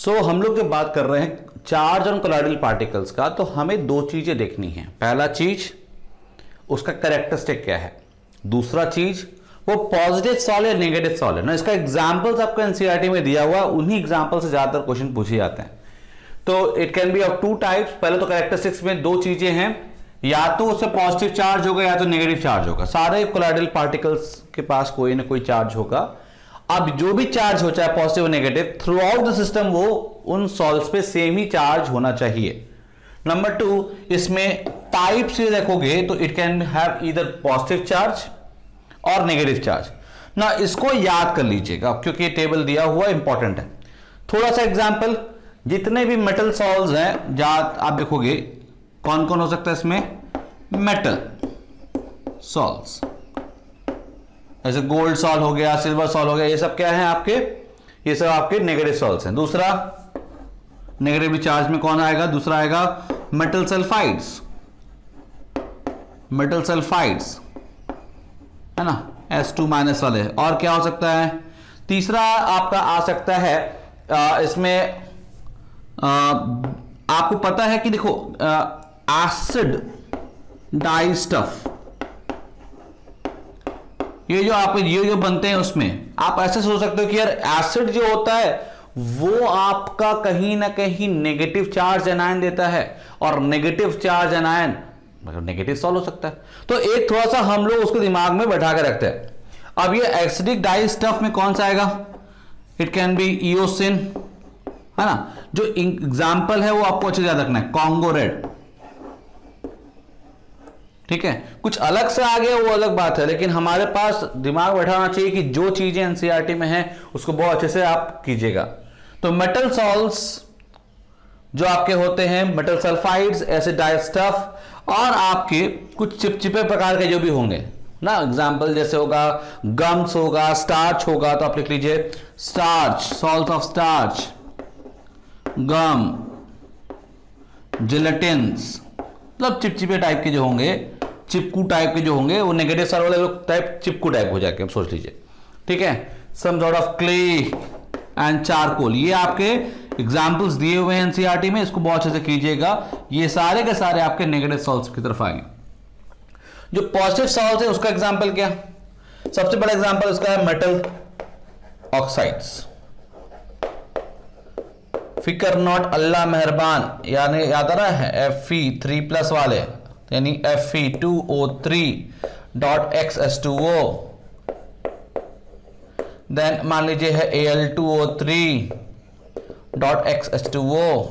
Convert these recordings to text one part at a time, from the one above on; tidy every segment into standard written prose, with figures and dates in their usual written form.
हम लोग जब बात कर रहे हैं चार्ज ऑन कोलॉइडल पार्टिकल्स का, तो हमें दो चीजें देखनी है। पहला चीज उसका कैरेक्टरिस्टिक क्या है, दूसरा चीज वो पॉजिटिव सॉल या नेगेटिव सॉल है ना। इसका एग्जांपल्स आपको एनसीईआरटी में दिया हुआ, उन्हीं एग्जांपल से ज्यादातर क्वेश्चन पूछे जाते हैं। तो it can be of two types. पहले तो कैरेक्टरिस्टिक्स में दो चीजें हैं, या तो उससे पॉजिटिव चार्ज होगा या तो नेगेटिव चार्ज होगा। सारे कोलॉइडल पार्टिकल्स के पास कोई ना कोई चार्ज होगा। अब जो भी चार्ज हो, चाहे positive negative, through out the system वो उन सॉल्ट्स पे सेम ही चार्ज होना चाहिए। नंबर टू, इसमें टाइप से देखोगे तो it can have either positive charge और नेगेटिव चार्ज ना। इसको याद कर लीजिएगा क्योंकि ये टेबल दिया हुआ इंपॉर्टेंट है। थोड़ा सा एग्जांपल, जितने भी मेटल सॉल्ट्स हैं, जहां आप देखोगे कौन कौन हो सकता है इसमें, मेटल सॉल्ट्स, जैसे गोल्ड सॉल्ट हो गया, सिल्वर सॉल्ट हो गया, ये सब क्या है आपके, ये सब आपके नेगेटिव सॉल्ट्स हैं। दूसरा नेगेटिव चार्ज में कौन आएगा, दूसरा आएगा मेटल सल्फाइड्स, मेटल सल्फाइड्स है ना, S2 माइनस वाले। और क्या हो सकता है, तीसरा आपका आ सकता है इसमें आपको पता है कि देखो एसिड डाइस्टफ, ये जो आप ये जो बनते हैं उसमें आप ऐसे सोच सकते हो कि यार एसिड जो होता है वो आपका कहीं ना कहीं नेगेटिव चार्ज एनायन देता है, और नेगेटिव चार्ज एनायन मतलब नेगेटिव सॉल्व हो सकता है। तो एक थोड़ा सा हम लोग उसको दिमाग में बैठा के रखते हैं। अब ये एसिडिक डाइस्टफ में कौन सा आएगा, इट कैन बी इओसिन है ना। जो एग्जाम्पल है वो आपको अच्छे से याद रखना है, कॉन्गो रेड, ठीक है। कुछ अलग से आ गया वो अलग बात है, लेकिन हमारे पास दिमाग बैठा होना चाहिए कि जो चीजें एनसीईआरटी में हैं उसको बहुत अच्छे से आप कीजिएगा। तो मेटल सॉल्ट्स जो आपके होते हैं, मेटल सल्फाइड्स, एसिड डाइस्टफ, और आपके कुछ चिपचिपे प्रकार के जो भी होंगे ना, एग्जाम्पल जैसे होगा गम्स होगा, स्टार्च होगा, तो आप लिख लीजिए स्टार्च, सॉल्ट ऑफ स्टार्च, गम, जिलेटिन्स, मतलब चिपचिपे टाइप के जो होंगे, चिपकू टाइप के जो होंगे, वो नेगेटिव साइड वाले टाइप चिपकू टाइप हो जाएंगे, सोच लीजिए, ठीक है। Some sort of clay and charcoal, ये आपके एग्जांपल्स दिए हुए हैं एनसीईआरटी में, इसको बहुत अच्छे से कीजिएगा। ये सारे के सारे आपके नेगेटिव सॉल्ट्स की तरफ आएंगे। जो पॉजिटिव सॉल्ट है उसका एग्जांपल क्या, सबसे बड़ा एग्जांपल उसका है मेटल ऑक्साइड्स, फिकर नॉट अल्लाह मेहरबान, यानी याद आ रहा है Fe3+ वाले, यानी Fe2O3.XH2O, देन मान लीजिए है Al2O3.XH2O,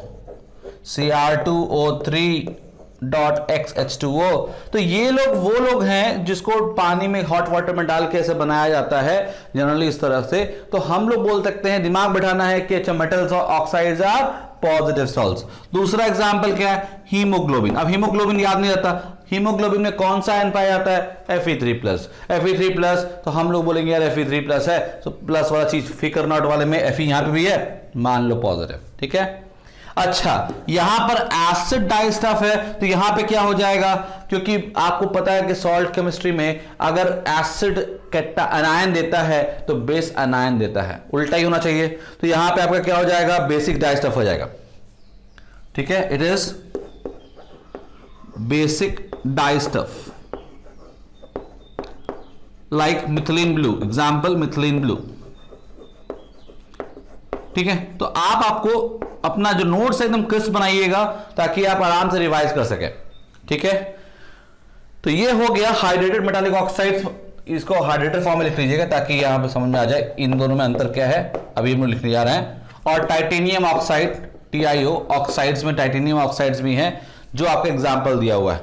Cr2O3.XH2O। तो ये लोग वो लोग हैं जिसको पानी में हॉट वाटर में डाल के ऐसे बनाया जाता है जनरली इस तरह से। तो हम लोग बोल सकते हैं, दिमाग बिठाना है कि अच्छा metals oxides are positive salts. दूसरा एग्जांपल क्या है, हीमोग्लोबिन। अब हीमोग्लोबिन याद नहीं रहता, हीमोग्लोबिन में कौन सा आयन पाया जाता है, Fe3+। Fe3+, तो हम लोग बोलेंगे यार Fe3+ है, तो प्लस वाला चीज फिकर नॉट वाले में Fe यहां पे भी है, मान लो पॉजिटिव, ठीक है। अच्छा, यहां पर एसिड डाइस्टफ है, तो यहां पे क्या हो जाएगा, क्योंकि आपको पता है कि सॉल्ट केमिस्ट्री में अगर एसिड कैटा अनायन देता है तो बेस अनायन देता है, उल्टा ही होना चाहिए। तो यहां पे आपका क्या हो जाएगा, बेसिक डाइस्टफ हो जाएगा, ठीक है। It is basic dyestuff like methylene blue, example methylene blue, ठीक है। तो आपको अपना जो नोट्स है एकदम क्रिस्प बनाइएगा ताकि आप आराम से रिवाइज कर सके, ठीक है। तो ये हो गया हाइड्रेटेड मेटालिक ऑक्साइड्स, इसको हाइड्रेटेड फॉर्म में लिख लीजिएगा ताकि यहां पे समझ में आ जाए इन दोनों में अंतर क्या है, अभी हम लिखने जा रहे हैं। और टाइटेनियम ऑक्साइड, TiO ऑक्साइड्स में टाइटेनियम ऑक्साइड्स भी हैं जो आपका एग्जाम्पल दिया हुआ है,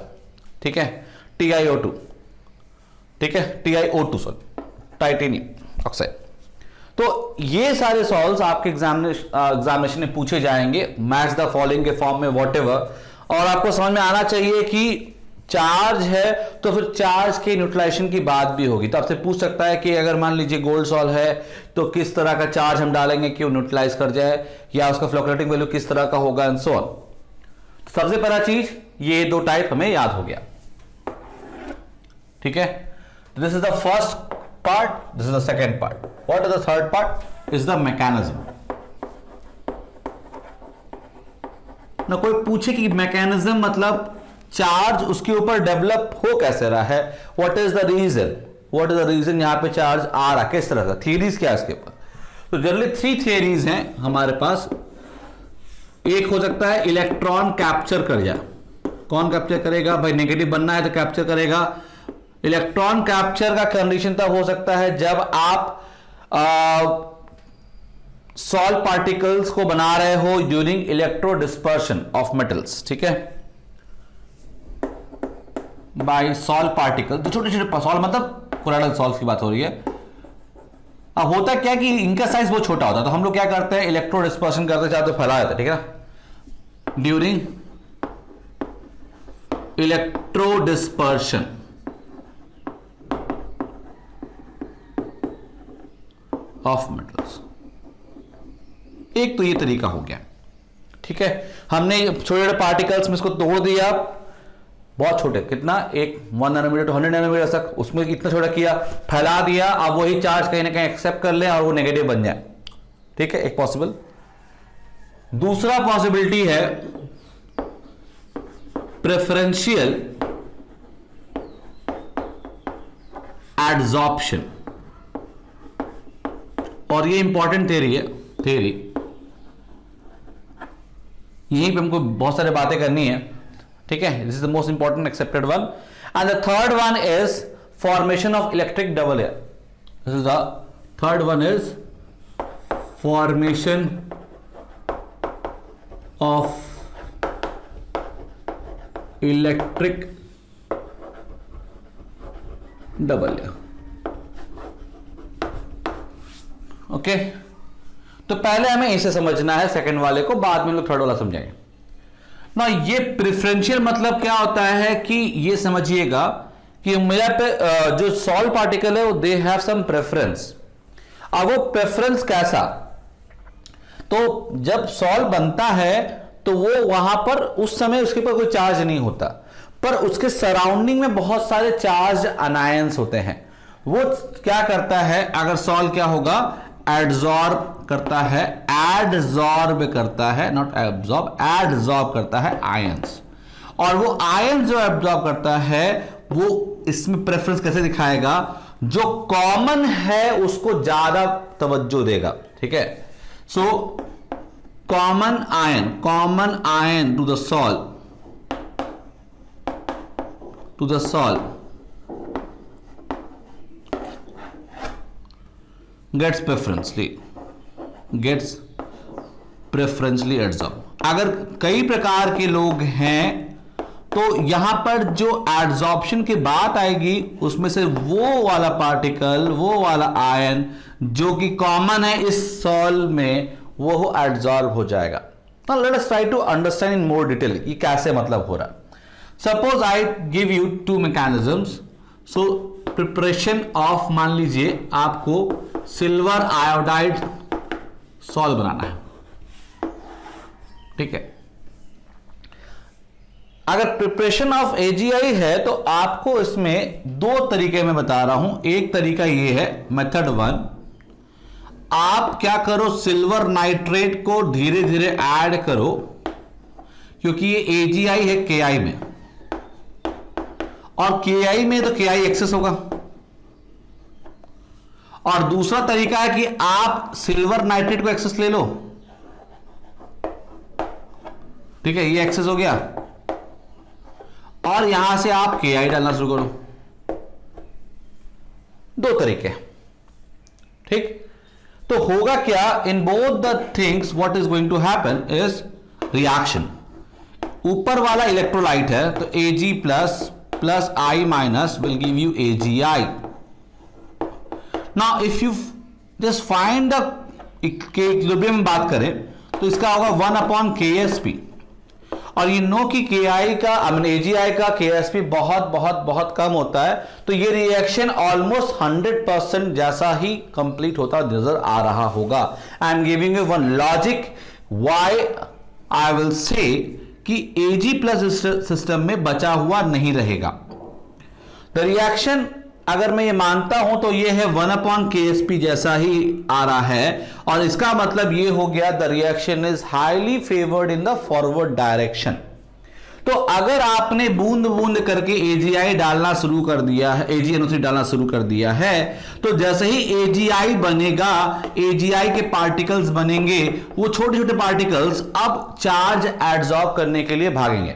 ठीक है। TiO2, ठीक है, TiO2 सॉरी, टाइटेनियम ऑक्साइड। तो ये सारे सॉल्व्स आपके एग्जामिनेशन में पूछे जाएंगे, मैच द फॉलोइंग के फॉर्म में व्हाटएवर। और आपको समझ में आना चाहिए कि चार्ज है तो फिर चार्ज के न्यूट्रलाइजेशन की बात भी होगी। तो आपसे पूछ सकता है कि अगर मान लीजिए गोल्ड सॉल्व है तो किस तरह का चार्ज हम डालेंगे कि वो न्यूट्रलाइज कर जाए, या उसका फ्लोरेटिंग वैल्यू किस तरह का होगा एंड सो ऑन। तो सबसे पहला चीज ये दो टाइप हमें याद हो गया, ठीक है। This is the first part, this is the second part. What is the third part? Is the mechanism. ना कोई पूछे कि मैकेनिज्म मतलब चार्ज उसके ऊपर डेवलप हो कैसे रहा है, व्हाट इज द रीजन यहां पे चार्ज आ रहा, किस तरह का, थियरीज क्या है इसके ऊपर। तो जनरली 3 थियरीज हैं हमारे पास। एक हो सकता है इलेक्ट्रॉन कैप्चर कर जाए, कौन कैप्चर करेगा भाई, नेगेटिव बनना है तो कैप्चर करेगा। इलेक्ट्रॉन कैप्चर का कंडीशन तब हो सकता है जब आप सॉल्ट पार्टिकल्स को बना रहे हो during electro dispersion of metals, ठीक है, बाय सॉल्ट पार्टिकल। तो छोटे छोटे सॉल्ट मतलब कोलोइडल सॉल्ट्स की बात हो रही है। अब होता क्या कि इनका साइज बहुत छोटा होता है, तो हम लोग क्या करते हैं, इलेक्ट्रो डिस्पर्शन करते चाहते फैला देते, ठीक है ना, during electro dispersion of metals. एक तो ये तरीका हो गया, ठीक है, हमने छोटे छोटे पार्टिकल्स में इसको तोड़ दिया, बहुत छोटे, कितना, एक 1 नैनोमीटर टू 100 नैनोमीटर तक, उसमें इतना छोटा किया, फैला दिया, अब वही चार्ज कहीं ना कहीं एक्सेप्ट कर ले और वो नेगेटिव बन जाए, ठीक है, एक पॉसिबल। दूसरा पॉसिबिलिटी है प्रेफरेंशियल एडजॉर्प्शन, और ये इंपॉर्टेंट थ्योरी है, यहीं पे हमको बहुत सारी बातें करनी है, ठीक है, this is the most important accepted one. And the third one is formation of electric double layer, this is the third one is formation of electric double layer. Okay, तो पहले हमें इसे समझना है, सेकंड वाले को बाद में लोग थर्ड वाला समझाएंगे ना। ये प्रेफरेंशियल मतलब क्या होता है कि ये समझिएगा कि मेरा पे जो सॉल्ट पार्टिकल है वो दे हैव सम प्रेफरेंस। अब वो प्रेफरेंस कैसा, तो जब सॉल्ट बनता है तो वो वहां पर उस समय उसके ऊपर कोई चार्ज नहीं होता, पर उसके सराउंडिंग में बहुत सारे चार्ज अनायंस होते हैं। वो क्या करता है, अगर सॉल्ट क्या होगा, एडजॉर्ब करता है, एडजॉर्ब करता है, नॉट एब्जॉर्ब, एडजॉर्ब करता है आयंस। और वो आयंस जो एब्जॉर्ब करता है वो इसमें प्रेफरेंस कैसे दिखाएगा, जो कॉमन है उसको ज्यादा तवज्जो देगा, ठीक है। So common ion to the salt gets preferentially adsorbed। अगर कई प्रकार के लोग हैं तो यहां पर जो एड्सॉर्प्शन की बात आएगी उसमें से वो वाला पार्टिकल, वो वाला आयन जो कि कॉमन है इस सॉल में, वो एड्सॉर्ब हो जाएगा। Now let us try to understand in more detail ये कैसे मतलब हो रहा। Suppose I give you 2 mechanisms. So preparation of, मान लीजिए आपको सिल्वर आयोडाइड सॉल्ट बनाना है, ठीक है। अगर प्रिपरेशन ऑफ AgI है तो आपको इसमें 2 तरीके में बता रहा हूं। एक तरीका ये है, मेथड 1, आप क्या करो, सिल्वर नाइट्रेट को धीरे धीरे ऐड करो, क्योंकि ये AgI है KI में, और KI में तो KI एक्सेस होगा। और दूसरा तरीका है कि आप सिल्वर नाइट्रेट को एक्सेस ले लो, ठीक है, ये एक्सेस हो गया, और यहां से आप KI डालना शुरू करो। 2 तरीके, ठीक। तो होगा क्या, in both the things what is going to happen is reaction. ऊपर वाला इलेक्ट्रोलाइट है तो Ag plus I minus will give you AgI। Now if you just find the equilibrium बात करें तो इसका होगा 1/KSP, और ये नो कि KI का AgI का KSP बहुत बहुत बहुत कम होता है, तो ये रिएक्शन ऑलमोस्ट 100% जैसा ही कंप्लीट होता नजर आ रहा होगा। I am giving you one logic why I will say कि Ag+ सिस्टम में बचा हुआ नहीं रहेगा। द रिएक्शन अगर मैं ये मानता हूं तो ये है 1/KSP जैसा ही आ रहा है, और इसका मतलब ये हो गया the reaction is highly favoured in the forward direction. तो अगर आपने बूंद बूंद करके AgI डालना शुरू कर दिया है, AgNO3 डालना शुरू कर दिया है, तो जैसे ही AgI बनेगा, AgI के पार्टिकल्स बनेंगे, वो छोटे छोटे पार्टिकल्स अब चार्ज एब्जॉर्ब करने के लिए भागेंगे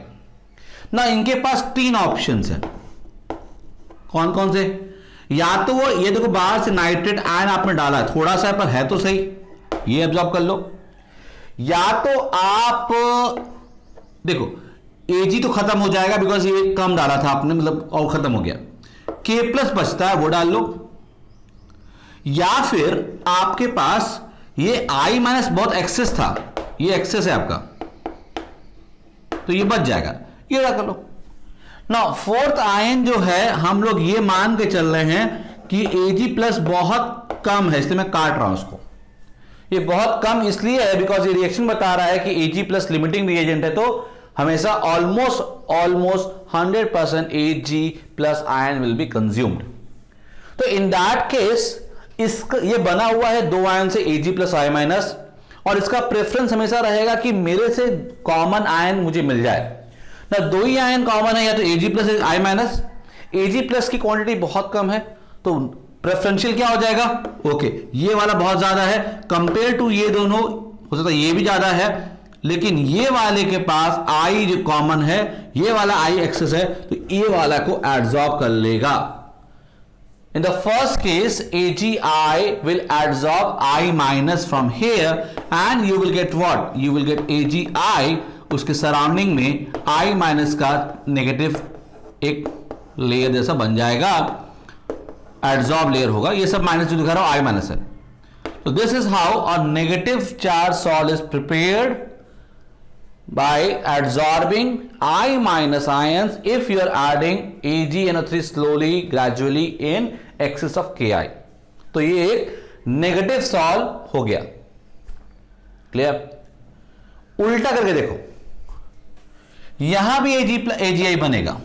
ना। इनके पास 3 ऑप्शंस हैं। कौन कौन से? या तो वो ये देखो बाहर से नाइट्रेट आयन आपने डाला है, थोड़ा सा पर है तो सही, ये एब्जॉर्ब कर लो। या तो आप देखो Ag तो खत्म हो जाएगा बिकॉज ये कम डाला था आपने, मतलब और खत्म हो गया। K+ बचता है, वो डाल लो। या फिर आपके पास ये I- बहुत एक्सेस था, ये एक्सेस है आपका, तो ये बच जाएगा, ये कर लो ना। 4th आयन जो है हम लोग ये मान के चल रहे हैं कि Ag+ बहुत कम है, इसलिए मैं काट रहा हूं उसको। ये बहुत कम इसलिए है बिकॉज ये रिएक्शन बता रहा है कि Ag+ लिमिटिंग रिएजेंट है, तो हमेशा almost 100% Ag+ ion will be consumed. तो इन दैट केस इसका ये बना हुआ है 2 आयन से Ag+ I-, और इसका प्रेफरेंस हमेशा रहेगा कि मेरे से कॉमन आयन मुझे मिल जाए ना। 2 ही आयन कॉमन है, या तो Ag+ I-। Ag+ की क्वांटिटी बहुत कम है, तो प्रेफरेंशियल क्या हो जाएगा? ओके, ये वाला बहुत ज्यादा है कंपेयर टू ये दोनों, हो सकता है ये भी ज्यादा है, लेकिन ये वाले के पास I जो कॉमन है, ये वाला I एक्सेस है, तो ये वाला को एब्जॉर्ब कर लेगा। In the first case AgI will absorb I- from here and you will get what? You will get AgI, उसके सराउंडिंग में I- का नेगेटिव एक लेयर जैसा बन जाएगा, एब्जॉर्ब लेयर होगा। ये सब माइनस जो दिखा रहा हूं I- है। तो this is how a negative charge salt is prepared by absorbing I- ions if you are adding AgNO3 slowly gradually in excess of Ki। तो ये एक नेगेटिव सॉल्व हो गया। क्लियर? उल्टा करके देखो, यहां भी AgI बनेगा,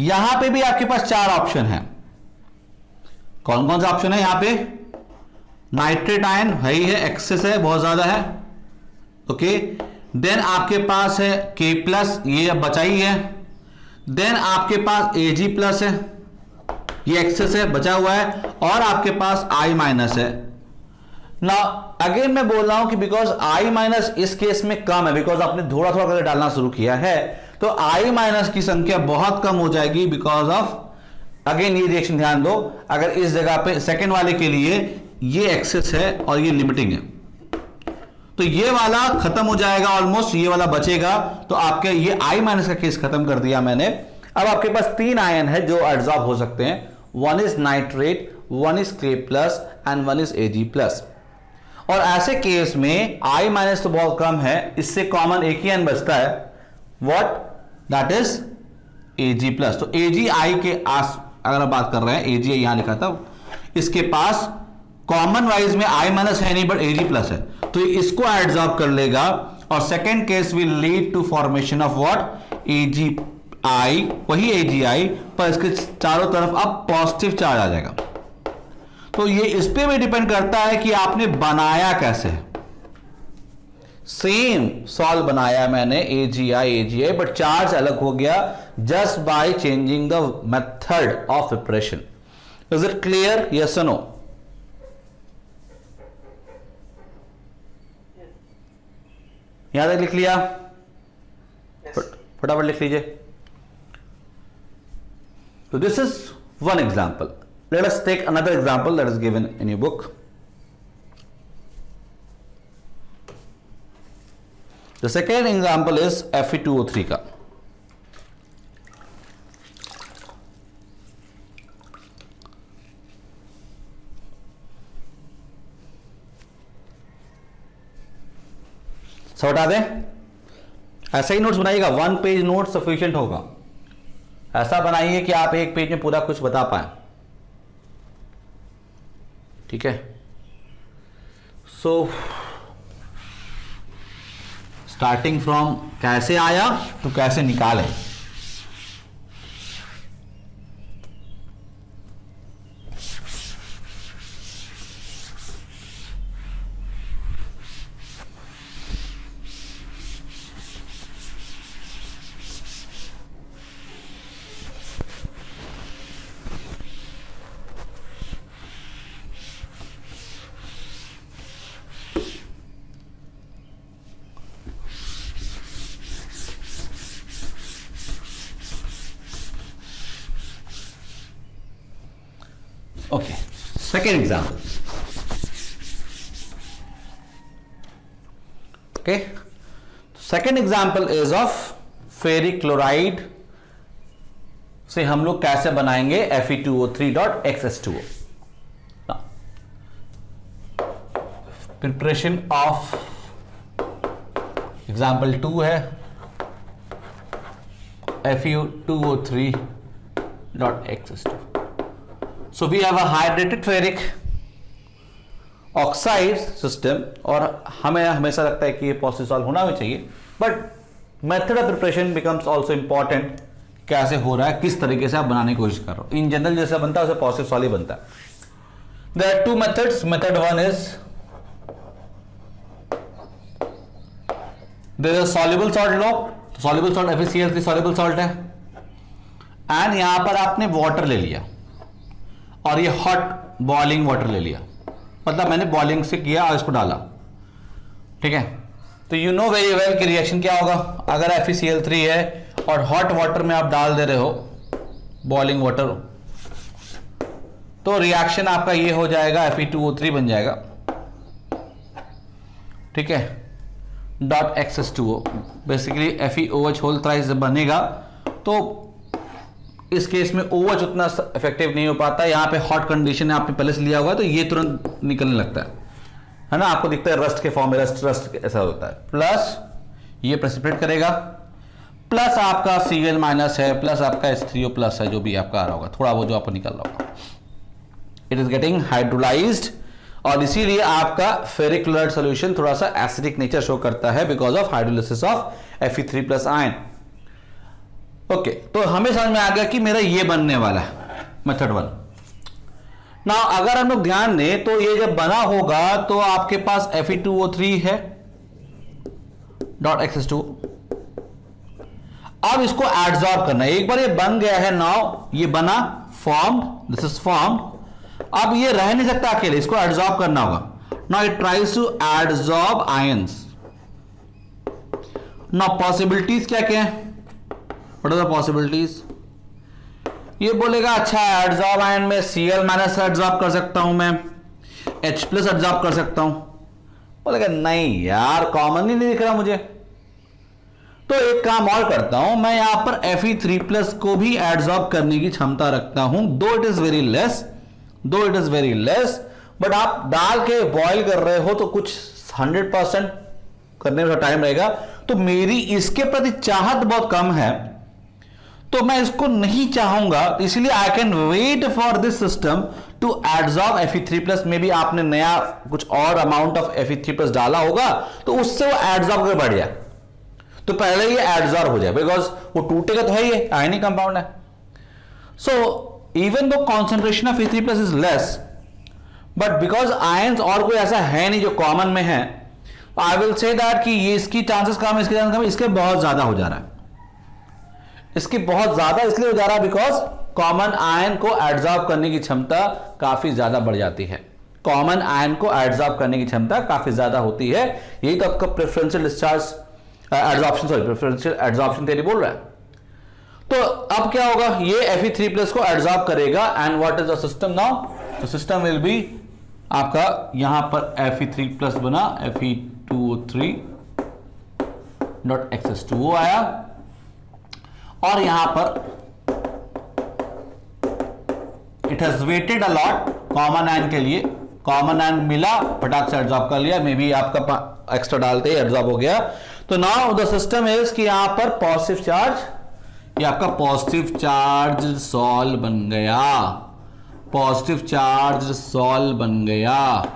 यहां पे भी आपके पास 4 ऑप्शन है। कौन कौन सा ऑप्शन है? यहां पे नाइट्रेट आयन है ही है, एक्सेस है, बहुत ज्यादा है। ओके, देन आपके पास है K+, ये बचा ही है। देन आपके पास Ag+ है, ये एक्सेस है, बचा हुआ है, और आपके पास I- है ना। अगेन मैं बोल रहा हूं कि बिकॉज I- इस केस में कम है, बिकॉज आपने थोड़ा थोड़ा करके डालना शुरू किया है, तो I- की संख्या बहुत कम हो जाएगी बिकॉज ऑफ, अगेन ये रिएक्शन ध्यान दो, अगर इस जगह पे सेकेंड वाले के लिए ये एक्सेस है और ये लिमिटिंग है, तो ये वाला खत्म हो जाएगा ऑलमोस्ट, ये वाला बचेगा। तो आपके ये I- का केस खत्म कर दिया मैंने। अब आपके पास 3 आयन है जो एब्जॉर्ब हो सकते हैं, 1 is nitrate, 1 is K+ and 1 is Ag+। और ऐसे केस में I- तो बहुत कम है, इससे कॉमन एक ही आयन बचता है, व्हाट? That is Ag+। तो AgI के आस अगर आप बात कर रहे हैं, AgI यहां लिखा था, इसके पास कॉमन वाइज में I- है नहीं बट Ag+ है, तो इसको एब्जॉर्ब कर लेगा, और second case will lead to formation of what? AgI, वही AgI, पर इसके चारों तरफ अब पॉजिटिव चार्ज आ जाएगा। तो ये इस पे भी डिपेंड करता है कि आपने बनाया कैसे है। सेम सॉल्व बनाया मैंने AgI, बट चार्ज अलग हो गया just by changing the method of preparation. Is it clear? Yes और नो? यहां तक लिख लिया? फटाफट लिख लीजिए। तो this is one example. Let us take another example that is given in your book. The second example is Fe2O3 का। सब हटा दें, ऐसा ही नोट्स बनाइएगा, 1 पेज नोट सफिशिएंट होगा। ऐसा बनाइए कि आप एक पेज में पूरा कुछ बता पाए, ठीक है? सो स्टार्टिंग फ्रॉम कैसे आया तो कैसे निकाले। Okay, second example. Okay, second example is of ferric chloride से हम लोग कैसे बनाएंगे Fe2O3.XS2O. प्रिपरेशन ऑफ एग्जाम्पल 2 है Fe2O3.XS2. So we have a hydrated ferric oxide system और हमें हमेशा लगता है कि ये पॉसिबल सॉल्व होना भी चाहिए, but method of preparation becomes also important. कैसे हो रहा है, किस तरीके से आप बनाने की कोशिश कर रहे हो. इन जनरल जैसा बनता है वैसे पॉसिबल सॉल्व ही बनता है. There are two methods. Method one is there is soluble salt लो. Soluble salt FeCl3 soluble salt है एंड यहां पर आपने वाटर ले लिया और ये हॉट बॉइलिंग वाटर ले लिया, मतलब मैंने बॉइलिंग से किया और इसको डाला. ठीक है, तो यू नो वेरी वेल कि रिएक्शन क्या होगा. अगर FeCl3 है और हॉट वाटर में आप डाल दे रहे हो बॉइलिंग वाटर, तो रिएक्शन आपका ये हो जाएगा Fe2O3 बन जाएगा. ठीक है, .XS2O basically FeOH whole thrice बनेगा. तो इस केस में OH उतना इफेक्टिव नहीं हो पाता. यहां पे हॉट कंडीशन है, आपने पहले से लिया होगा तो ये तुरंत निकलने लगता है ना. आपको दिखता है रस्ट के फॉर्म में, रस्ट ऐसा होता है. प्लस ये प्रेसिपिटेट करेगा, प्लस आपका Cl माइनस है, प्लस आपका H3O प्लस है, जो भी आपका आ रहा होगा, थोड़ा वो जो आपको निकल रहा होगा. इट इज गेटिंग हाइड्रोलाइज्ड और इसीलिए आपका फेरिक क्लोराइड सॉल्यूशन थोड़ा सा एसिडिक नेचर शो करता है because of hydrolysis of Fe3 plus ion. Okay, तो हमें समझ में आ गया कि मेरा ये बनने वाला है मेथड वन. ना अगर हम लोग ध्यान दें तो ये जब बना होगा तो आपके पास Fe2O3 है .XS2. अब इसको एडजॉर्ब करना है. एक बार ये बन गया है, नाउ ये बना, फॉर्म्ड, दिस इज फॉर्म्ड. अब ये रह नहीं सकता अकेले, इसको एडजॉर्ब करना होगा. Now it tries to adsorb ions. Now possibilities क्या क्या है, व्हाट आर द पॉसिबिलिटीज. ये बोलेगा अच्छा एडजॉर्ब आयन में Cl माइनस एडजॉर्ब कर सकता हूं मैं, H प्लस एडजॉर्ब कर सकता हूं. बोलेगा नहीं यार, कॉमन ही नहीं दिख रहा मुझे. तो एक काम और करता हूं, मैं यहां पर Fe3 प्लस को भी एडजॉर्ब करने की क्षमता रखता हूं, दो it is very less, but आप डाल के बॉयल कर रहे हो तो कुछ 100% करने में टाइम रहेगा. तो मेरी इसके प्रति चाहत बहुत कम है, तो मैं इसको नहीं चाहूंगा, इसलिए I can wait for this system to adsorb Fe3 plus. Maybe आपने नया कुछ और अमाउंट ऑफ Fe3 प्लस डाला होगा तो उससे वो एडजॉर्ब कर बढ़ जाए, तो पहले ये एडजॉर्ब हो जाए, बिकॉज वो टूटेगा तो है ही, आयनिक कंपाउंड है. So even though concentration of Fe3 plus is less, but because ions और कोई ऐसा है नहीं जो कॉमन में है, आई विल से दैट कि ये इसकी चांसेस कम है, इसके चांसेस कम है, इसके बहुत ज्यादा हो जा रहा है. इसकी बहुत ज्यादा इसलिए हो जा रहा है बिकॉज कॉमन आयन को एडजॉर्ब करने की क्षमता काफी ज्यादा बढ़ जाती है. कॉमन आयन को एडजॉर्ब करने की क्षमता काफी ज्यादा होती है. यही तो आपका preferential discharge preferential adsorption theory बोल रहा है. तो अब क्या होगा, ये Fe3 प्लस को एडजॉर्ब करेगा and what is the system now. The system will be आपका यहां पर Fe3 प्लस बना, Fe2O3.XS2O आया और यहां पर it has weighted a lot common ion के लिए. कॉमन आयन मिला, फटाक से एडजॉर्ब कर लिया, मे बी आपका एक्स्ट्रा डालते ही एडजॉर्ब हो गया. तो नाउ द सिस्टम इज कि यहां पर पॉजिटिव चार्ज, ये आपका पॉजिटिव चार्ज सॉल बन गया, पॉजिटिव चार्ज सॉल बन गया,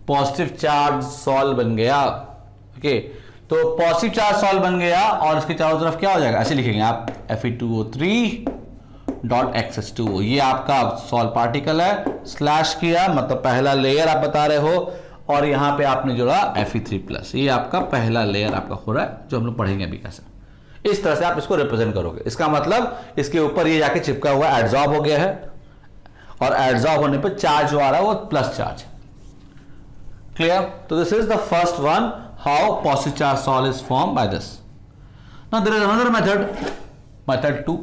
पॉजिटिव चार्ज सॉल बन गया. ओके, तो पॉजिटिव चार्ज सॉल बन गया और इसके चारों तरफ क्या हो जाएगा, ऐसे लिखेंगे आप Fe2O3.XS2O. ये आपका सॉल पार्टिकल है, स्लैश किया मतलब पहला लेयर आप बता रहे हो, और यहां पे आपने जोड़ा Fe3 प्लस. ये आपका पहला लेयर आपका हो रहा है, जो हम लोग पढ़ेंगे अभी कैसे. इस तरह से आप इसको रिप्रेजेंट करोगे. इसका मतलब इसके ऊपर ये जाके चिपका हुआ एडजॉर्ब हो गया है, और एडजॉर्ब होने पर चार्ज जो आ रहा है वो प्लस चार्ज. क्लियर. तो this is the first one, how positive charge sol is form by this. Now there is another method, method 2.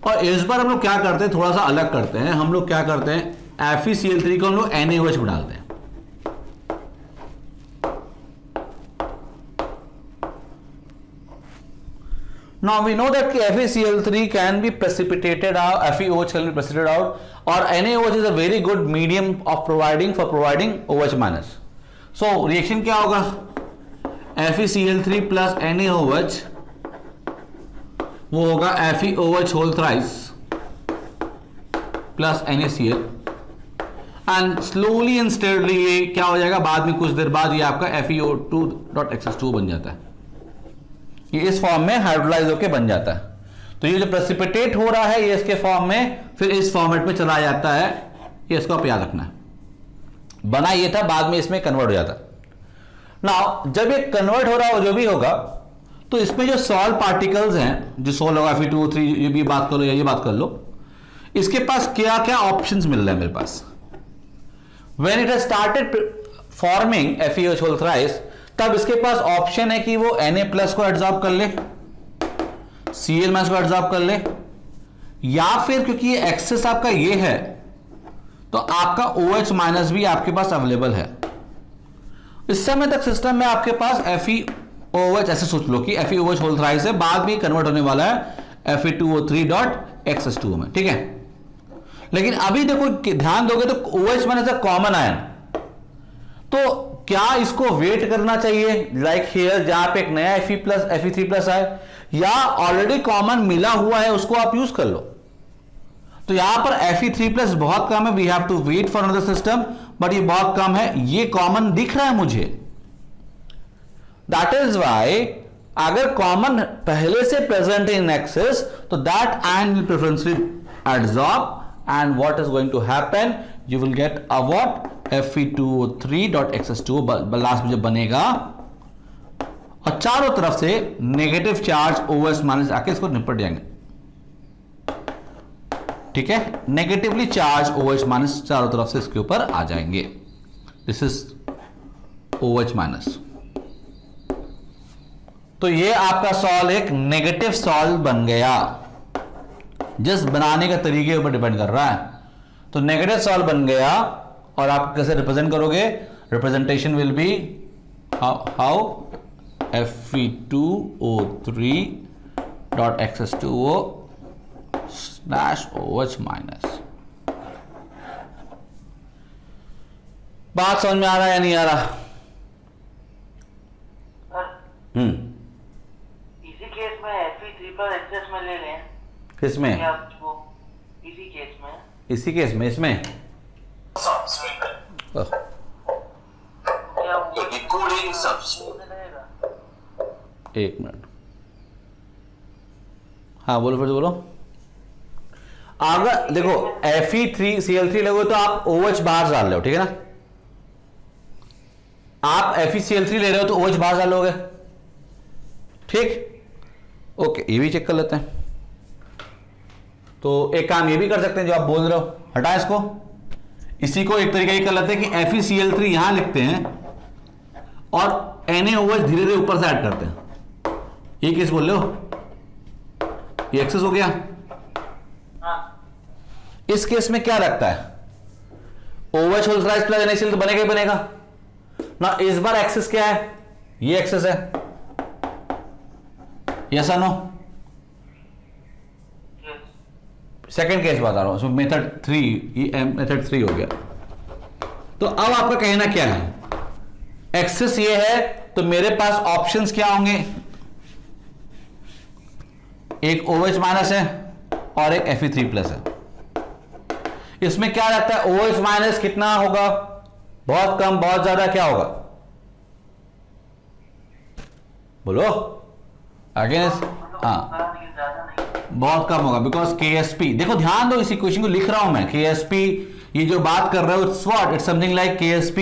और इस बार हम लोग क्या करते हैं, थोड़ा सा अलग करते हैं। हम लोग क्या करते हैं, FeCl3 को हम लोग NaOH में डालते हैं। Now we know that FeCl3 can be precipitated out, FeOH can be precipitated out, और NaOH is a very good medium of providing OH minus. So reaction क्या होगा, FeCl3 plus NaOH वो होगा FeOH whole thrice plus NaCl, and slowly and steadily ये क्या हो जाएगा, बाद में कुछ देर बाद ये आपका FeO2.XS2 बन जाता है। ये इस फॉर्म में हाइड्रोलाइज होकर बन जाता है। तो ये जो प्रेसिपिटेट हो रहा है ये इसके फॉर्म में फिर इस फॉर्मेट में चला जाता है। ये इसको आप याद रखना है, बना ये था, बाद में इसमें कन्वर्ट हो जाता है। नाउ जब ये कन्वर्ट हो रहा हो जो भी होगा, तो इसमें जो सॉल्ट पार्टिकल्स हैं, जो सॉल्ट होगा Fe2O3, ये भी बात कर लो या ये बात कर लो, इसके पास क्या क्या ऑप्शंस मिल रहे हैं मेरे पास। When it has started forming FeOH whole thrice, तब इसके पास ऑप्शन है कि वो Na+ को एब्जॉर्ब कर ले, Cl- को एब्जॉर्ब कर ले, या फिर क्योंकि ये एक्सेस आपका ये है तो आपका OH- भी आपके पास अवेलेबल है। इस समय तक सिस्टम में आपके पास FeOH, ऐसे सोच लो कि FeOH whole thrice है, बाद में कन्वर्ट होने वाला है Fe2O3.XS2 में, ठीक है। लेकिन अभी देखो ध्यान दोगे तो OH- कॉमन आयन, तो क्या इसको वेट करना चाहिए लाइक हियर जहां पे एक नया Fe3+ आए, या ऑलरेडी कॉमन मिला हुआ है उसको आप यूज कर लो। तो यहां पर Fe3+ बहुत कम है, we have to wait for another system, but ये बहुत कम है, ये कॉमन दिख रहा है मुझे। दैट इज वाई अगर कॉमन पहले से प्रेजेंट इन एक्सेस तो that ion will preferentially absorb, and what is going to happen, you will get a what, Fe2O3.XS2 last में जब बनेगा, और चारों तरफ से नेगेटिव चार्ज OH- आके इसको निपट जाएंगे, ठीक है। नेगेटिवली चार्ज OH- चारों तरफ से इसके ऊपर आ जाएंगे। This is OH-। तो ये आपका सॉल्ट एक नेगेटिव सॉल्ट बन गया, जस्ट बनाने का तरीके के ऊपर डिपेंड कर रहा है। तो नेगेटिव सॉल्ट बन गया, और आप कैसे रिप्रेजेंट करोगे, representation will be how Fe2O3.XS2O/OH-। बात समझ में आ रहा है या नहीं आ रहा? इसी केस में Fe3+XS में ले लें, किसमें, इसी केस में, इसमें एक मिनट, हाँ बोलो, फिर बोलो। अगर देखो Fe3Cl3 लगो तो आप OH बाहर डाल रहे हो, ठीक है ना। आप FeCl3 ले रहे हो तो OH बाहर डालोगे, ठीक, ओके। ये भी चेक कर लेते हैं। तो एक काम ये भी कर सकते हैं जो आप बोल रहे हो, हटा इसको, इसी को एक तरीका ये कर लेते हैं कि FeCl3 यहां लिखते हैं और NaOH धीरे धीरे ऊपर से ऐड करते हैं। ये किस बोल रहे हो, ये एक्सेस हो गया। इस केस में क्या रखता है, OH whole thrice plus NaCl तो बनेगा ही बनेगा ना। इस बार एक्सेस क्या है, ये एक्सेस है, यस और नो। सेकेंड केस बता रहा हूं, मेथड 3, ये मेथड 3 हो गया। तो अब आपका कहना क्या है, एक्सेस ये है तो मेरे पास ऑप्शंस क्या होंगे, एक OH- है और एक Fe3+ है। इसमें क्या रहता है, OH- कितना होगा, बहुत कम, बहुत ज्यादा, क्या होगा, बोलो अगेन। हाँ बहुत कम होगा, बिकॉज KSP, देखो ध्यान दो, इस इक्वेशन को लिख रहा हूं मैं, KSP ये जो बात कर रहे हो, it's what, it's something like KSP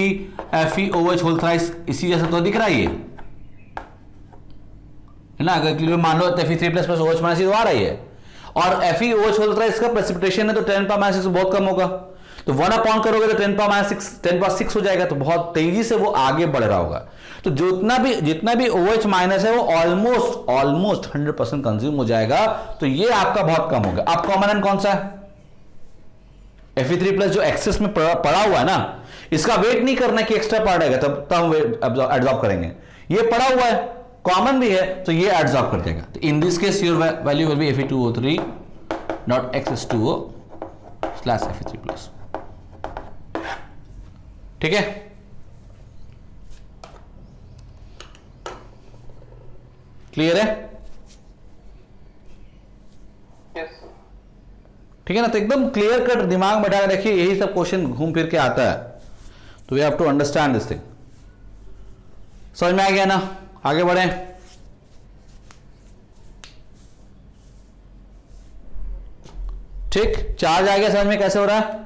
FeOH whole thrice, इसी जैसा तो दिख रहा है ये, है ना। अगर मान लो Fe3+ प्लस OH- तो आ रही है, और FeOH होल थ्राइस का प्रेसिपिटेशन है तो 10⁻⁶ बहुत कम होगा, तो 1 अपॉन करोगे तो 10⁻⁶ हो जाएगा, तो बहुत तेजी से वो आगे बढ़ रहा होगा। तो जितना भी OH माइनस है वो ऑलमोस्ट 100% कंज्यूम हो जाएगा, तो ये आपका बहुत कम होगा। अब कॉमन एंड कौन सा है? Fe3+ जो एक्सेस में पड़ा हुआ है ना, इसका वेट नहीं करना कि एक्स्ट्रा पार्ट आएगा तब हम एडजॉर्ब करेंगे, ये पड़ा हुआ है, कॉमन भी है, तो ये एडजॉर्ब कर देगा। तो in this case your value will be Fe2O3 not X2O / Fe3+। ठीक है, क्लियर है? ठीक है ना? तो एकदम क्लियर कट दिमाग में बैठा रखिए, यही सब क्वेश्चन घूम फिर के आता है, तो we have to understand this thing. समझ में आ गया ना? आगे बढ़े। ठीक, चार्ज आ गया समझ में कैसे हो रहा है?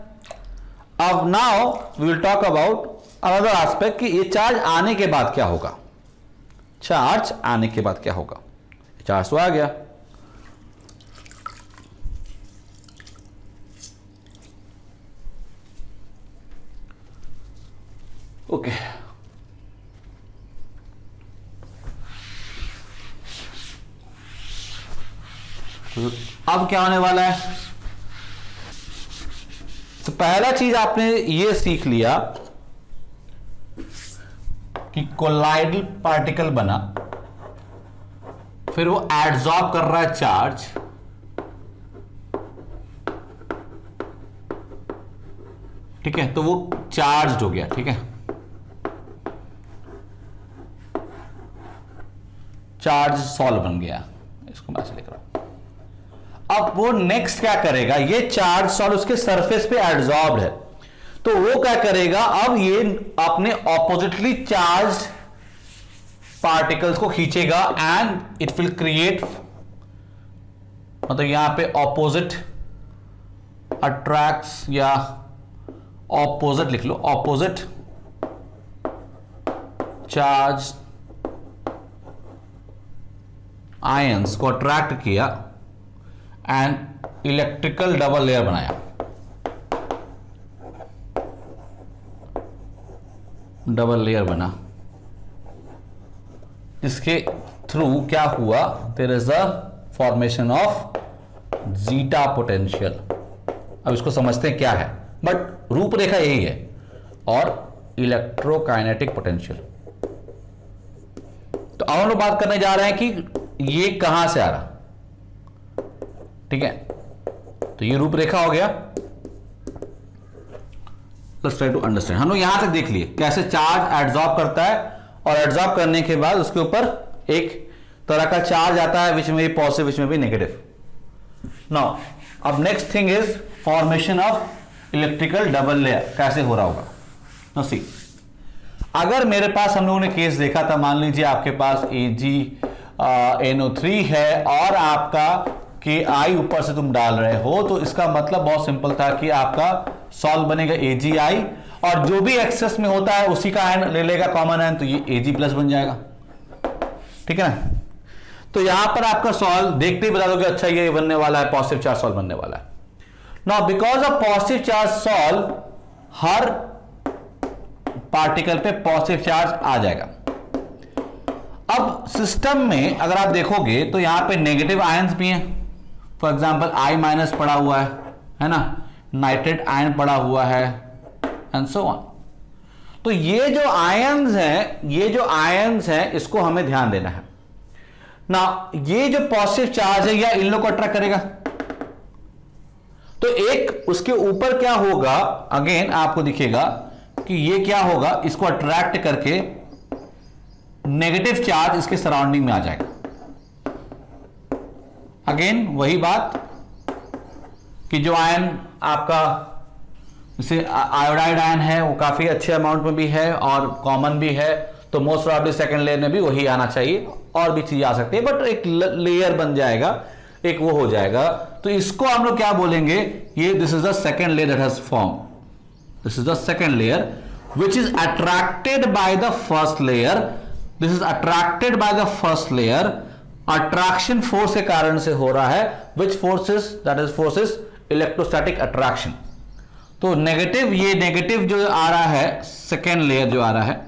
अब now we will talk about another aspect कि ये चार्ज आने के बाद क्या होगा। चार्ज आने के बाद क्या होगा? चार्ज तो आ गया, ओके। अब क्या होने वाला है? तो पहला चीज आपने ये सीख लिया कि कोलाइडल पार्टिकल बना, फिर वो एडजॉर्ब कर रहा है चार्ज, ठीक है, तो वो चार्ज हो गया। ठीक है, चार्ज सॉल्व बन गया, इसको मैं ऐसे लिख रहा हूं। अब वो नेक्स्ट क्या करेगा? ये चार्ज सॉल्व उसके सरफेस पे एडजॉर्ब्ड है, तो वो क्या करेगा? अब ये अपने ऑपोजिटली चार्ज पार्टिकल्स को खींचेगा एंड इट विल क्रिएट, मतलब यहां पे ऑपोजिट अट्रैक्ट्स, या ऑपोजिट लिख लो, ऑपोजिट चार्ज आयंस को अट्रैक्ट किया एंड इलेक्ट्रिकल डबल लेयर बनाया। डबल लेयर बना, इसके थ्रू क्या हुआ? There is a formation of zeta potential. अब इसको समझते हैं क्या है, बट रूपरेखा यही है, और इलेक्ट्रोकाइनेटिक पोटेंशियल। तो अब हम लोग बात करने जा रहे हैं कि ये कहां से आ रहा। ठीक है, तो ये रूपरेखा हो गया। Let's try to understand. हम लोग यहां तक देख लिए कैसे चार्ज एडजॉर्ब करता है, और एडजॉर्ब करने के बाद उसके ऊपर एक तरह का चार्ज आता है, विच में भी पॉजिटिव, विच में भी नेगेटिव। नाउ अब next thing is formation of electrical double layer. कैसे हो रहा होगा? नाउ सी, अगर मेरे पास, हम लोगों ने केस देखा था, मान लीजिए आपके पास AgNO3 है और आपका Ki ऊपर से तुम डाल रहे हो, तो इसका मतलब बहुत सिंपल था कि आपका सॉल्व बनेगा AgI, और जो भी एक्सेस में होता है उसी का आयन ले लेगा कॉमन आयन, तो ये Ag+ बन जाएगा। ठीक है ना? तो यहां पर आपका सॉल्व देखते ही बता दोगे अच्छा ये बनने वाला है, पॉजिटिव चार्ज सॉल्व बनने वाला है। Now because of positive charge solve, her particle पे पॉजिटिव चार्ज आ जाएगा। अब सिस्टम में अगर आप देखोगे तो यहां पे नेगेटिव आयंस भी हैं। फॉर एग्जांपल I- पड़ा हुआ है ना, नाइट्रेट आयन पड़ा हुआ है, एंड सो ऑन। तो ये जो आयंस हैं, इसको हमें ध्यान देना है ना। ये जो पॉजिटिव चार्ज है, या इन लोग को अट्रैक्ट करेगा, तो एक उसके ऊपर क्या होगा, अगेन आपको दिखेगा कि ये क्या होगा, इसको अट्रैक्ट करके नेगेटिव चार्ज इसके सराउंडिंग में आ जाएगा। अगेन वही बात कि जो आयन आपका, जैसे आयोडाइड आयन है, वो काफी अच्छे अमाउंट में भी है और कॉमन भी है, तो मोस्ट प्रॉबेबली सेकंड लेयर में भी वही आना चाहिए, और भी चीज आ सकती है, बट एक लेयर बन जाएगा, एक वो हो जाएगा। तो इसको हम लोग क्या बोलेंगे? ये this is the second layer that has form, this is the second layer which is attracted by the first layer. This is attracted by the first layer. Attraction force के कारण से हो रहा है, which force is, that is force is electrostatic attraction. तो negative, ये negative जो आ रहा है, सेकेंड लेयर जो आ रहा है,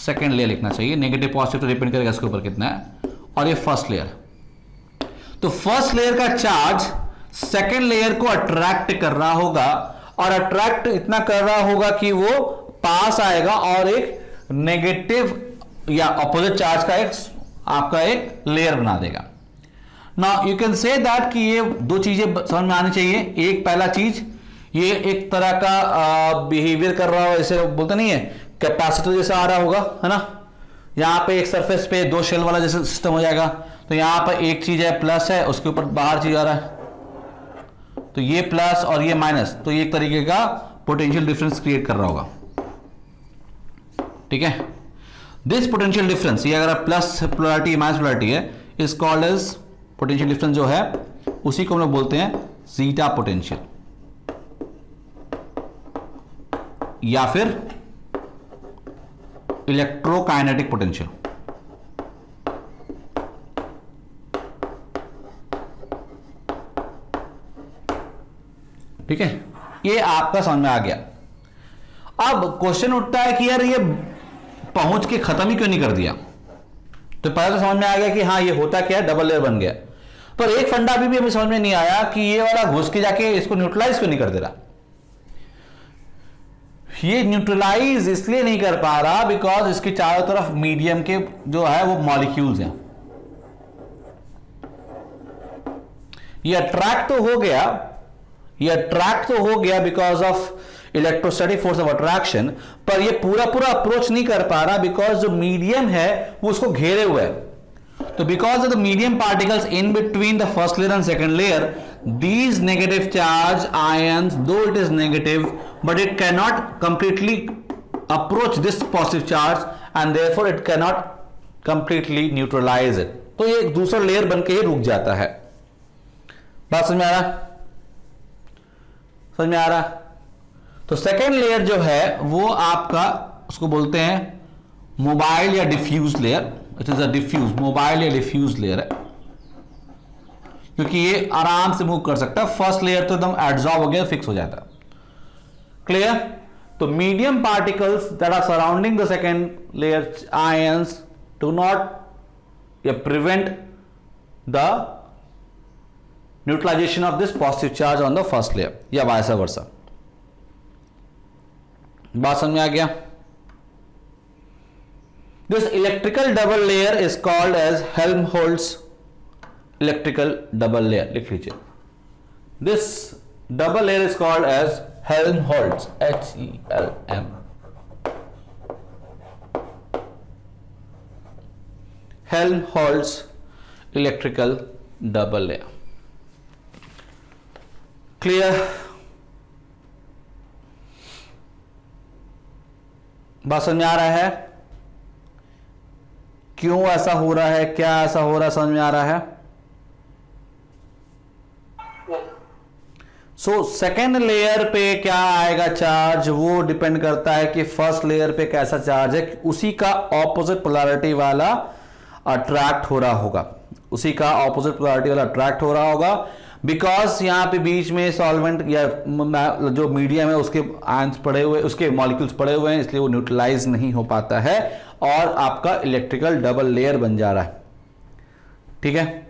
सेकेंड लेयर लिखना चाहिए, नेगेटिव पॉजिटिव तो डिपेंड करेगा इसके ऊपर कितना है, और ये फर्स्ट लेयर। तो फर्स्ट लेयर का चार्ज सेकेंड लेयर को अट्रैक्ट कर रहा होगा, और अट्रैक्ट इतना कर रहा होगा कि वो पास आएगा और एक नेगेटिव या अपोजिट चार्ज का एक आपका एक लेयर बना देगा। Now you can say that कि ये दो चीजें समझ में आनी चाहिए। एक पहला चीज, ये एक तरह का बिहेवियर कर रहा हो, ऐसे बोलते नहीं है कैपेसिटर जैसा आ रहा होगा, है ना। यहां पे एक सरफेस पे दो शेल वाला जैसा सिस्टम हो जाएगा। तो यहां पर एक चीज है प्लस है, उसके ऊपर बाहर चीज आ रहा है, तो ये प्लस और ये माइनस, तो ये एक तरीके का पोटेंशियल डिफरेंस क्रिएट कर रहा होगा, ठीक है। दिस पोटेंशियल डिफरेंस, ये अगर प्लस पोलैरिटी माइनस पोलैरिटी है, is called as potential difference जो है उसी को हम लोग बोलते हैं जीटा पोटेंशियल, या फिर इलेक्ट्रोकाइनेटिक पोटेंशियल। ठीक है, ये आपका समझ में आ गया। अब क्वेश्चन उठता है कि यार ये पहुंच के खत्म ही क्यों नहीं कर दिया। तो पहले तो समझ में आ गया कि हाँ ये होता क्या है, डबल लेयर बन गया, पर एक फंडा अभी भी हमें समझ में नहीं आया कि ये वाला घुस के जाके इसको न्यूट्रलाइज क्यों नहीं कर दे रहा। ये न्यूट्रलाइज इसलिए नहीं कर पा रहा बिकॉज इसके चारों तरफ मीडियम के जो है वो मॉलिक्यूल्स हैं। ये अट्रैक्ट तो हो गया, ये अट्रैक्ट तो हो गया because of electrostatic force of attraction, पर ये पूरा अप्रोच नहीं कर पा रहा बिकॉज जो मीडियम है वो उसको घेरे हुए है। तो because of the medium particles in between the first layer and second layer, these negative charge ions, though it is negative, but it cannot completely approach this positive charge and therefore it cannot completely neutralize it. तो ये एक दूसरा layer बन के ही रुक जाता है। बात समझ में आ रहा, समझ में आ रहा। तो सेकेंड लेयर जो है वो आपका उसको बोलते हैं मोबाइल या diffuse layer. It is a diffuse, mobile या डिफ्यूज लेयर है, क्योंकि ये आराम से मूव कर सकता है। फर्स्ट लेयर तो एकदम एब्जॉर्ब हो गया, फिक्स हो जाता है। क्लियर। तो medium particles that are surrounding the second layer ions do not या prevent the neutralization of this positive charge on the first layer, या वाइस वर्सा। बात समझ में आ गया। This electrical double layer is called as Helmholtz electrical double layer. लिख लीजिए, this double layer is called as Helmholtz, HELM, Helmholtz electrical double layer. Clear. बात समझ में आ रहा है क्यों ऐसा हो रहा है, क्या ऐसा हो रहा है, समझ में आ रहा है। सो सेकेंड लेयर पे क्या आएगा चार्ज, वो डिपेंड करता है कि फर्स्ट लेयर पे कैसा चार्ज है। उसी का ऑपोजिट पोलैरिटी वाला अट्रैक्ट हो रहा होगा, उसी का ऑपोजिट पोलैरिटी वाला अट्रैक्ट हो रहा होगा। बिकॉज यहां पे बीच में सॉल्वेंट या जो मीडियम है उसके आयंस पड़े हुए, उसके मॉलिक्यूल्स पड़े हुए हैं, इसलिए वो न्यूट्रलाइज नहीं हो पाता है और आपका इलेक्ट्रिकल डबल लेयर बन जा रहा है। ठीक है।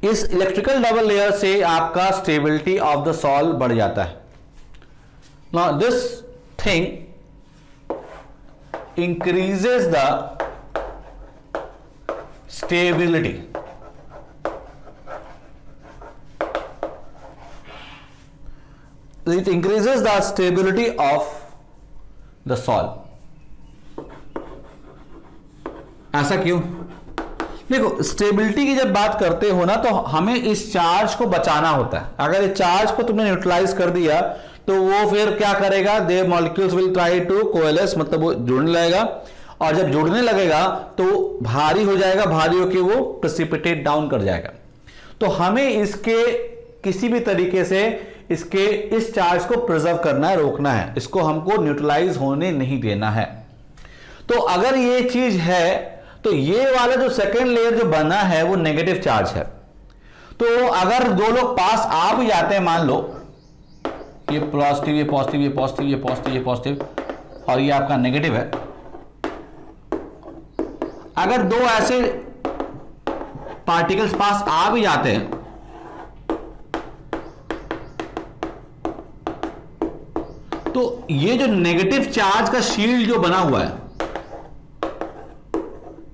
इस इलेक्ट्रिकल डबल लेयर से आपका स्टेबिलिटी ऑफ द सॉल्व बढ़ जाता है। Now this thing increases the stability, it increases the stability of the solve। ऐसा क्यों? देखो, स्टेबिलिटी की जब बात करते हो ना, तो हमें इस चार्ज को बचाना होता है। अगर इस चार्ज को तुमने न्यूट्रलाइज कर दिया तो वो फिर क्या करेगा, दे मॉलिक्यूल्स विल ट्राई टू कोएलेस, मतलब वो जुड़ने लगेगा, और जब जुड़ने लगेगा तो भारी हो जाएगा, भारी होकर वो प्रेसिपिटेट डाउन कर जाएगा। तो हमें इसके किसी भी तरीके से इसके इस चार्ज को प्रिजर्व करना है, रोकना है, इसको हमको न्यूट्रलाइज होने नहीं देना है। तो अगर ये चीज है तो ये वाला जो सेकेंड लेयर जो बना है वो नेगेटिव चार्ज है। तो अगर दो लोग पास आ भी जाते हैं, मान लो ये पॉजिटिव, ये पॉजिटिव, ये पॉजिटिव, ये पॉजिटिव, ये पॉजिटिव, और ये आपका नेगेटिव है, अगर दो ऐसे पार्टिकल्स पास आ भी जाते हैं तो ये जो नेगेटिव चार्ज का शील्ड जो बना हुआ है,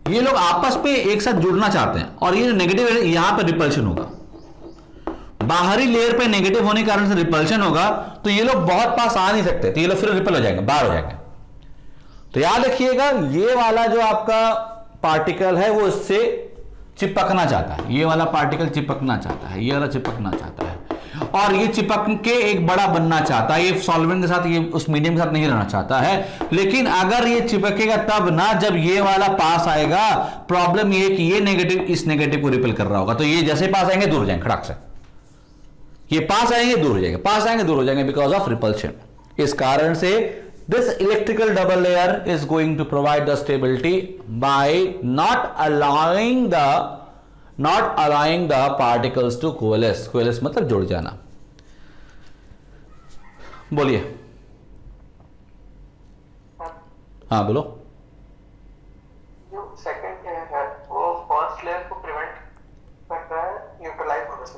ये लोग आपस पे एक साथ जुड़ना चाहते हैं और ये जो नेगेटिव है यहां पर रिपल्शन होगा, बाहरी लेयर पे नेगेटिव होने के कारण से रिपल्शन होगा, तो ये लोग बहुत पास आ नहीं सकते, तो ये लोग फिर रिपल हो जाएंगे, बाहर हो जाएंगे। तो याद रखिएगा ये वाला जो आपका पार्टिकल है वो इससे चिपकना चाहता है, ये वाला पार्टिकल चिपकना चाहता है, ये वाला चिपकना चाहता है और ये चिपक के एक बड़ा बनना चाहता है, ये सॉल्वेंट के साथ, ये उस मीडियम के साथ नहीं रहना चाहता है। लेकिन अगर ये चिपकेगा तब ना जब ये वाला पास आएगा। प्रॉब्लम ये कि ये नेगेटिव इस नेगेटिव को रिपेल कर रहा होगा, तो ये जैसे पास आएंगे दूर हो जाएंगे खड़ाक से, ये पास आएंगे दूर हो जाएंगे, पास आएंगे दूर हो जाएंगे बिकॉज ऑफ रिपल्शन। इस कारण से this electrical double layer is going to provide the stability by not allowing the particles to coalesce. Coalesce मतलब जुड़ जाना। बोलिए। हाँ बोलो। जो सेकंड लेयर है वो फर्स्ट लेयर को प्रिवेंट कर रहा है न्यूट्रलाइज होने से।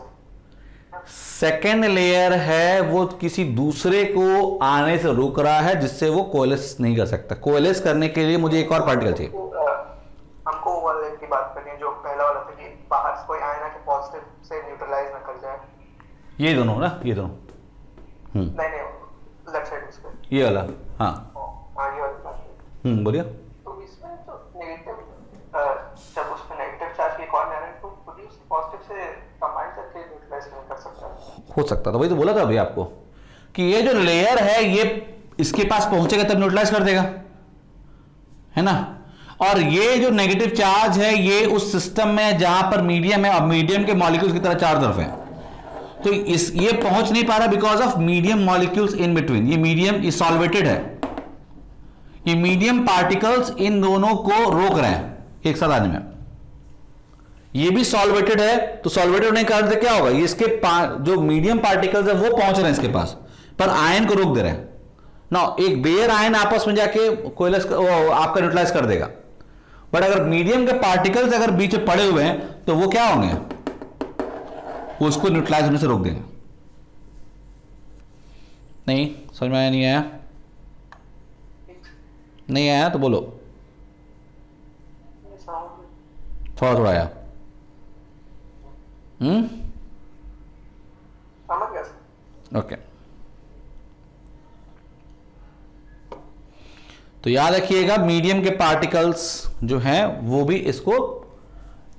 सेकेंड लेयर है वो किसी दूसरे को आने से रोक रहा है जिससे वो कोएलेस नहीं कर सकता। कोएलेस करने के लिए मुझे एक और पार्टिकल चाहिए। हमको वो वाले की बात करनी है जो पहला वाला था कि बाहर से कोई आए ना कि पॉजिटिव से न्यूट्रलाइज ना कर जाए। ये दोनों ना, ये दोनों नहीं लेफ्ट साइड उसके ये वाला। हाँ ये वाली बात है। बोलिए। तो इसमें तो नेगेटिव जब उसमें नेगेटिव चार्ज की कॉर्नर है तो प्रोड्यूस पॉजिटिव से कंबाइन करके न्यूट्रलाइज नहीं कर सकता। हो सकता था, वही तो बोला था अभी आपको कि ये जो लेयर है ये इसके पास पहुंचेगा तब न्यूट्रलाइज कर देगा, है ना। और ये जो नेगेटिव चार्ज है ये उस सिस्टम में जहां पर मीडियम है, अब मीडियम के मॉलिक्यूल्स की तरह चार तरफ है, तो इस ये पहुंच नहीं पा रहा because of medium molecules in between. ये मीडियम ये सॉल्वेटेड है, ये मीडियम पार्टिकल्स इन दोनों को रोक रहे हैं एक साथ आने में। ये भी सॉल्वेटेड है, तो सॉल्वेटेड होने के कारण से क्या होगा, ये इसके जो मीडियम पार्टिकल्स है वो पहुंच रहे हैं इसके पास, पर आयन को रोक दे रहे हैं ना। एक बेयर आयन आपस में जाके कोएलेस आपका न्यूट्रलाइज कर देगा, बट अगर मीडियम के पार्टिकल्स अगर बीच में पड़े हुए हैं तो वो क्या होंगे, वो उसको न्यूट्रलाइज होने से रोक देंगे। नहीं समझ में आया? नहीं आया? नहीं आया तो बोलो, थोड़ा थोड़ा आया। समझ गया। ओके, तो याद रखिएगा मीडियम के पार्टिकल्स जो हैं वो भी इसको,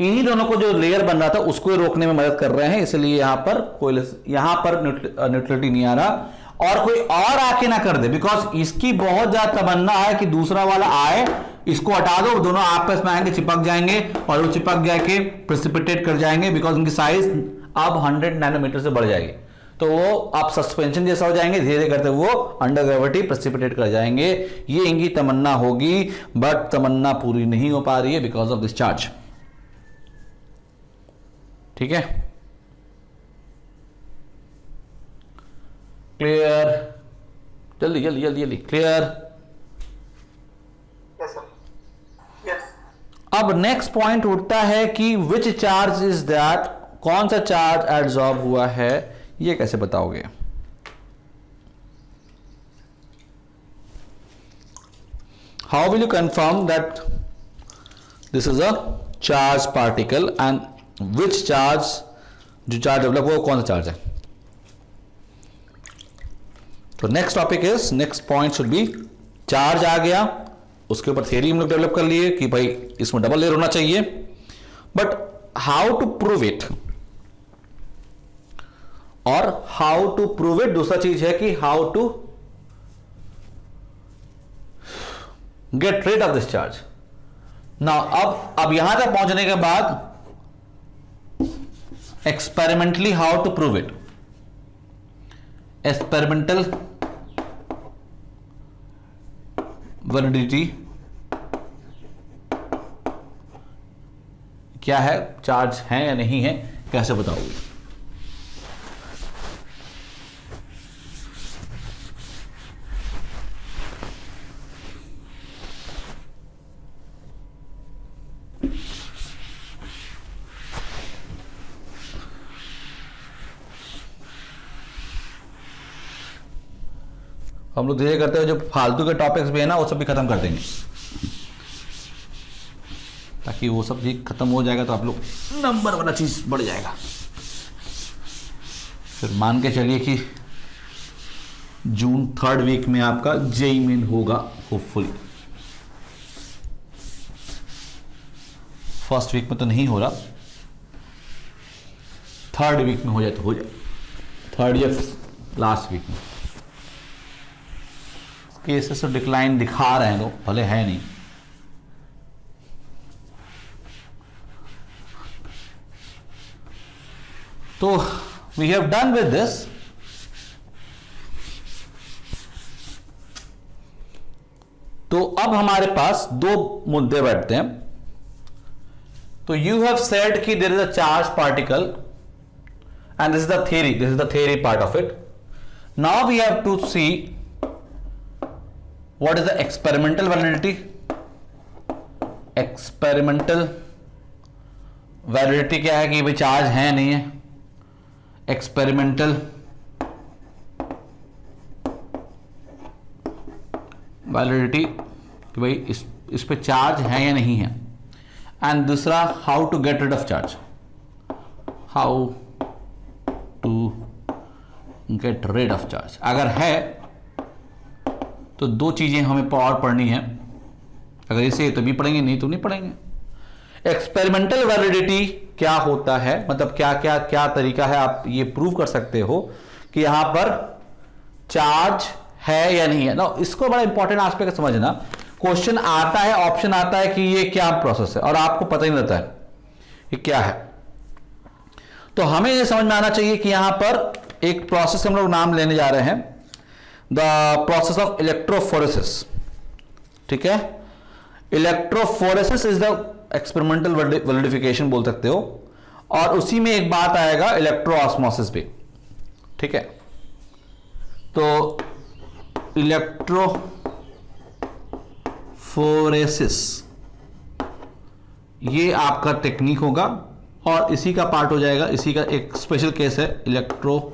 इन्हीं दोनों को जो लेयर बन रहा था उसको रोकने में मदद कर रहे हैं, इसलिए यहां पर कोई न्यूट्रलिटी नहीं आ रहा और कोई और आके ना कर दे, बिकॉज इसकी बहुत ज्यादा तमन्ना है कि दूसरा वाला आए, इसको हटा दो, दोनों आपस में आएंगे, चिपक जाएंगे और वो चिपक जाके प्रेसिपिटेट कर जाएंगे बिकॉज उनकी साइज अब 100 नैनोमीटर से बढ़ जाएगी, तो वो आप सस्पेंशन जैसा हो जाएंगे, धीरे करते वो अंडर ग्रेविटी प्रेसिपिटेट कर जाएंगे। ये इनकी तमन्ना होगी, बट तमन्ना पूरी नहीं हो पा रही है बिकॉज ऑफ दिस चार्ज। ठीक है, क्लियर? जल्दी जल्दी जल्दी जल्दी, क्लियर? Yes sir, yes. अब नेक्स्ट पॉइंट उठता है कि विच चार्ज इज दैट, कौन सा चार्ज एब्जॉर्ब हुआ है, ये कैसे बताओगे? How will you confirm that this is a charge particle and which charge, जो चार्ज डेवलप हुआ वो कौन सा चार्ज है? तो next topic is, next point should be charge आ गया, उसके ऊपर थियरी हम लोग डेवलप कर लिए कि भाई इसमें डबल लेयर होना चाहिए, but how to prove it, और हाउ टू प्रूव इट दूसरा चीज है कि how to get rid of this charge. ना अब यहां तक पहुंचने के बाद experimentally how to prove it, experimental validity क्या है, चार्ज है या नहीं है, कैसे बताओगे? हम लोग धीरे करते हुए जो फालतू के टॉपिक्स भी है ना वो सब भी खत्म कर देंगे, ताकि वो सब भी खत्म हो जाएगा तो आप लोग नंबर वाला चीज बढ़ जाएगा। फिर मान के चलिए कि जून 3rd वीक में आपका जेई मेन होगा होपफुली। 1st वीक में तो नहीं हो रहा, 3rd वीक में हो जाए तो हो जाए, 3rd या लास्ट वीक में। केसेस तो डिक्लाइन दिखा रहे हैं लोग, भले है नहीं। तो we have done with this. तो अब हमारे पास दो मुद्दे बैठते हैं। तो यू हैव सेड कि there is a charge particle and this is the theory, this is the theory part of it. Now we have to see what is the experimental validity. Experimental validity क्या है कि भाई charge है नहीं है। Experimental validity कि भाई इस पे चार्ज है या नहीं है। एंड दूसरा how to get rid of charge, how to get rid of charge. अगर है तो दो चीजें हमें और पढ़नी है, अगर इसे तो भी पढ़ेंगे, नहीं तो नहीं पढ़ेंगे। एक्सपेरिमेंटल वैलिडिटी क्या होता है, मतलब क्या क्या क्या तरीका है आप ये प्रूव कर सकते हो कि यहां पर चार्ज है या नहीं है ना। इसको बड़ा इंपॉर्टेंट एस्पेक्ट समझना। क्वेश्चन आता है, ऑप्शन आता है कि ये क्या प्रोसेस है और आपको पता ही नहीं रहता है ये क्या है। तो हमें ये समझ में आना चाहिए कि यहां पर एक प्रोसेस हम लोग नाम लेने जा रहे हैं, द प्रोसेस ऑफ इलेक्ट्रोफोरेसिस। ठीक है, इलेक्ट्रोफोरेसिस इज द एक्सपेरिमेंटल वैलिडिफिकेशन बोल सकते हो, और उसी में एक बात आएगा इलेक्ट्रोऑस्मोसिस भी। ठीक है, तो इलेक्ट्रोफोरेसिस ये आपका टेक्निक होगा और इसी का पार्ट हो जाएगा, इसी का एक स्पेशल केस है इलेक्ट्रोऑस्मोसिस।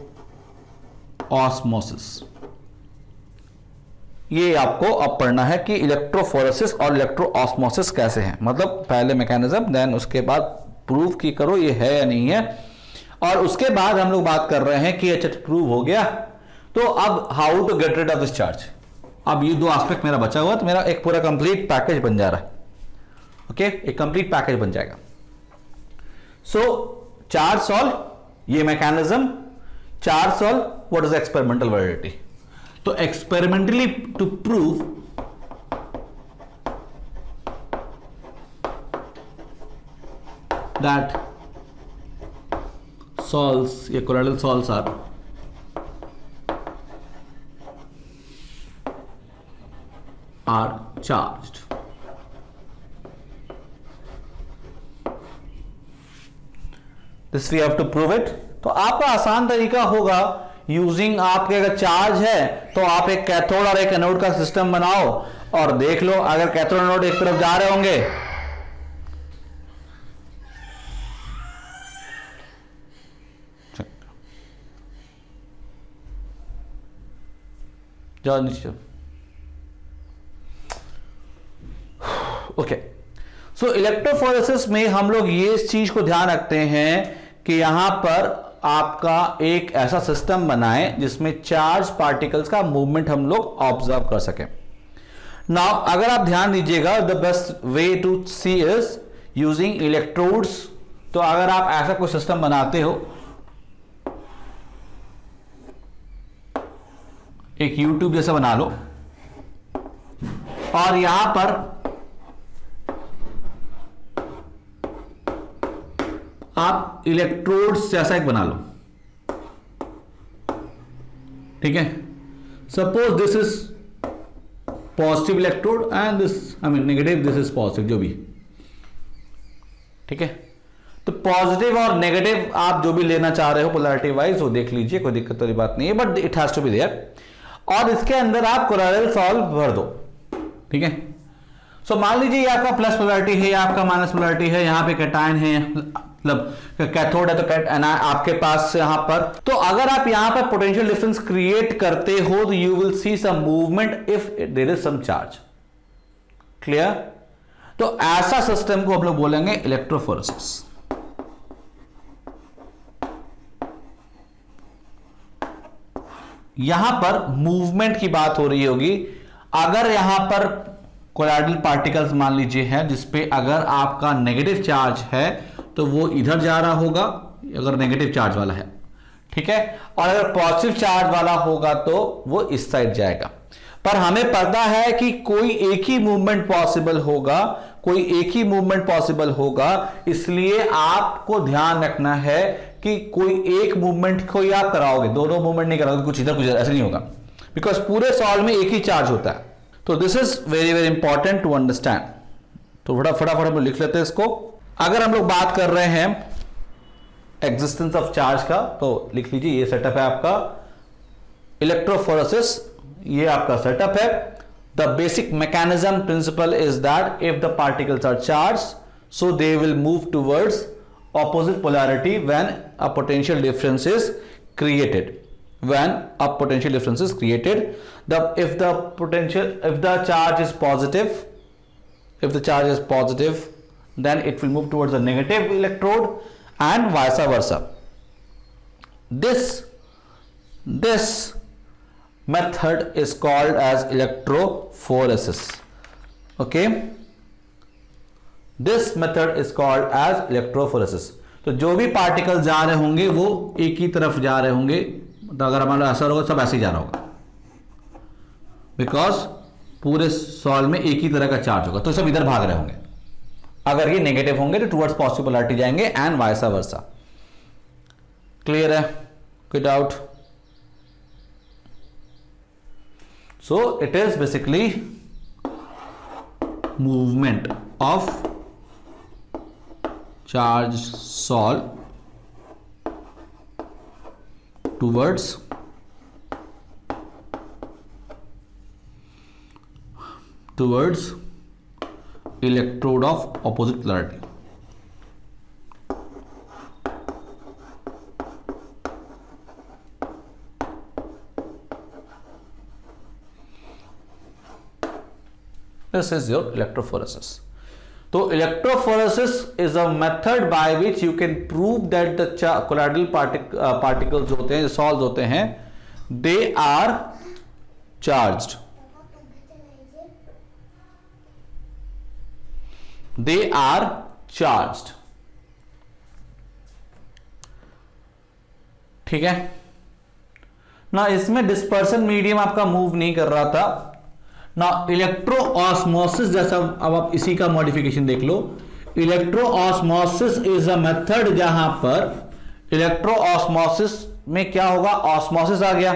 ये आपको अब पढ़ना है कि इलेक्ट्रोफोरेसिस और इलेक्ट्रोऑस्मोसिस कैसे हैं, मतलब पहले मैकेनिज्म, देन उसके बाद प्रूव की करो ये है या नहीं है, और उसके बाद हम लोग बात कर रहे हैं कि अच्छा प्रूव हो गया तो अब how to get rid of this charge. अब ये दो एस्पेक्ट मेरा बचा हुआ तो मेरा एक पूरा कंप्लीट पैकेज बन जा रहा है। ओके, एक कंप्लीट पैकेज बन जाएगा। सो चार्ज सॉल्व, ये mechanism, charge solve, what is experimental validity. तो experimentally to prove that salts, ये colloidal salts are charged. This we have to prove it. तो आपका आसान तरीका होगा यूजिंग, आपके अगर चार्ज है तो आप एक कैथोड और एक एनोड का सिस्टम बनाओ और देख लो, अगर कैथोड एनोड एक तरफ जा रहे होंगे जाओ नीचे। ओके, सो इलेक्ट्रोफोरेसिस में हम लोग ये इस चीज को ध्यान रखते हैं कि यहां पर आपका एक ऐसा सिस्टम बनाएं जिसमें चार्ज पार्टिकल्स का मूवमेंट हम लोग ऑब्जर्व कर सकें। नाउ अगर आप ध्यान दीजिएगा, the best way to see is using electrodes. तो अगर आप ऐसा कोई सिस्टम बनाते हो, एक YouTube जैसा बना लो, और यहां पर आप इलेक्ट्रोड्स जैसा एक बना लो। ठीक है, suppose this is positive electrode and this I mean negative, this is positive, जो भी। ठीक है, तो पॉजिटिव और नेगेटिव आप जो भी लेना चाह रहे हो पोलैरिटी वाइज वो देख लीजिए, कोई दिक्कत वाली बात नहीं है, but it has to be there. और इसके अंदर आप कोलॉइडल सॉल्व भर दो। ठीक है, सो मान लीजिए ये आपका प्लस पोलैरिटी है, या आपका माइनस पोलैरिटी है, यहाँ पे कैटायन है, मतलब कैथोड है, तो आपके पास यहां पर, तो अगर आप यहां पर पोटेंशियल डिफरेंस क्रिएट करते हो तो you will see some movement if there is some charge. Clear? तो ऐसा सिस्टम को हम लोग बोलेंगे इलेक्ट्रोफोरेसिस। यहां पर मूवमेंट की बात हो रही होगी। अगर यहां पर कोलॉइडल पार्टिकल्स मान लीजिए है, जिसपे अगर आपका नेगेटिव चार्ज है तो वो इधर जा रहा होगा, अगर नेगेटिव चार्ज वाला है, ठीक है, और अगर पॉजिटिव चार्ज वाला होगा तो वो इस साइड जाएगा। पर हमें पता है कि कोई एक ही मूवमेंट पॉसिबल होगा, कोई एक ही मूवमेंट पॉसिबल होगा, इसलिए आपको ध्यान रखना है कि कोई एक मूवमेंट को ही आप कराओगे, दोनों मूवमेंट नहीं कराओगे, कुछ इधर कुछ ऐसा नहीं होगा, बिकॉज पूरे सॉल्व में एक ही चार्ज होता है। तो this is very very important to understand. तो फटाफट हम लिख लेते हैं इसको। अगर हम लोग बात कर रहे हैं एग्जिस्टेंस ऑफ चार्ज का, तो लिख लीजिए ये सेटअप है आपका इलेक्ट्रोफोरेसिस, ये आपका सेटअप है। The basic mechanism principle is that if the particles are charge so they will move towards opposite polarity when a potential difference is created. When a potential difference is created, if the charge is positive, then it will move towards the negative electrode and vice versa. This method is called as electrophoresis. Okay. This method is called as electrophoresis. तो जो भी particle जा रहे होंगे वो एक ही तरफ जा रहे होंगे, तो अगर हमारा असर होगा सब ऐसे ही जा रहा होगा, बिकॉज पूरे सॉल्व में एक ही तरह का चार्ज होगा, तो सब इधर भाग रहे होंगे। अगर ये नेगेटिव होंगे तो टुवर्ड्स पॉजिटिव पोलैरिटी जाएंगे एंड वाइस वर्सा। क्लियर है? कोई doubt? So it is basically movement of charge solve towards electrode of opposite polarity. This is your electrophoresis. तो electrophoresis is a method by which you can prove that the colloidal particles होते हैं, solve होते हैं, दे are charged, ठीक है ना। इसमें dispersion medium आपका मूव नहीं कर रहा था ना। इलेक्ट्रो ऑस्मोसिस जैसा, अब आप इसी का मॉडिफिकेशन देख लो। Electro osmosis is a method जहां पर इलेक्ट्रो ऑस्मोसिस में क्या होगा, ऑस्मोसिस आ गया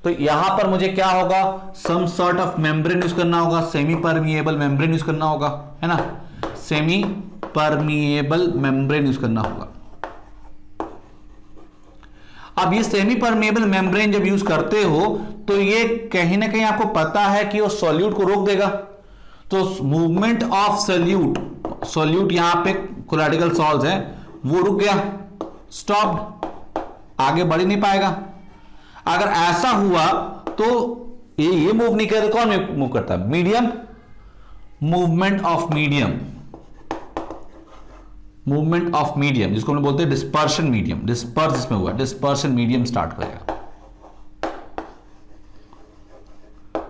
तो यहां पर मुझे क्या होगा, some sort of membrane use करना होगा, सेमी परमिएबल मेम्ब्रेन यूज करना होगा, है ना, सेमी परमिएबल मेम्ब्रेन यूज करना होगा। अब ये सेमी परमेबल मेम्ब्रेन जब यूज करते हो तो ये कहीं ना कहीं आपको पता है कि वो सॉल्यूट को रोक देगा, तो मूवमेंट ऑफ सॉल्यूट यहां पे कोलॉइडल सॉल्व्स है वो रुक गया, स्टॉप्ड, आगे बढ़ ही नहीं पाएगा। अगर ऐसा हुआ तो ये मूव नहीं करे, कौन मूव करता है? मीडियम, मूवमेंट ऑफ मीडियम जिसको हम लोग बोलते हैं डिस्पर्शन मीडियम, डिस्पर्स इसमें हुआ, डिस्पर्शन मीडियम स्टार्ट करेगा,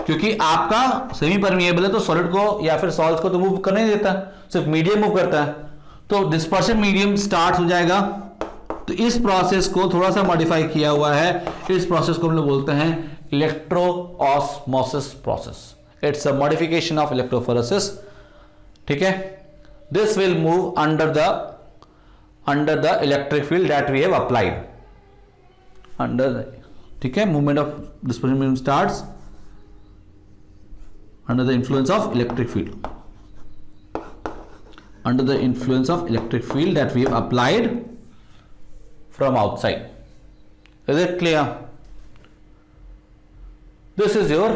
क्योंकि आपका सेमी परमिएबल है तो सॉलिड को या फिर सॉल्ट्स को तो मूव करने नहीं देता, सिर्फ मीडियम मूव करता है, तो डिस्पर्शन मीडियम स्टार्ट हो जाएगा। तो इस प्रोसेस को थोड़ा सा मॉडिफाई किया हुआ है, इस प्रोसेस को हम लोग बोलते हैं electro osmosis process. It's a modification of electrophoresis, ठीक है। This will move under the electric field that we have applied. ठीक है, movement of dispersion medium starts under the influence of electric field. Under the influence of electric field that we have applied from outside. Is it clear? This is your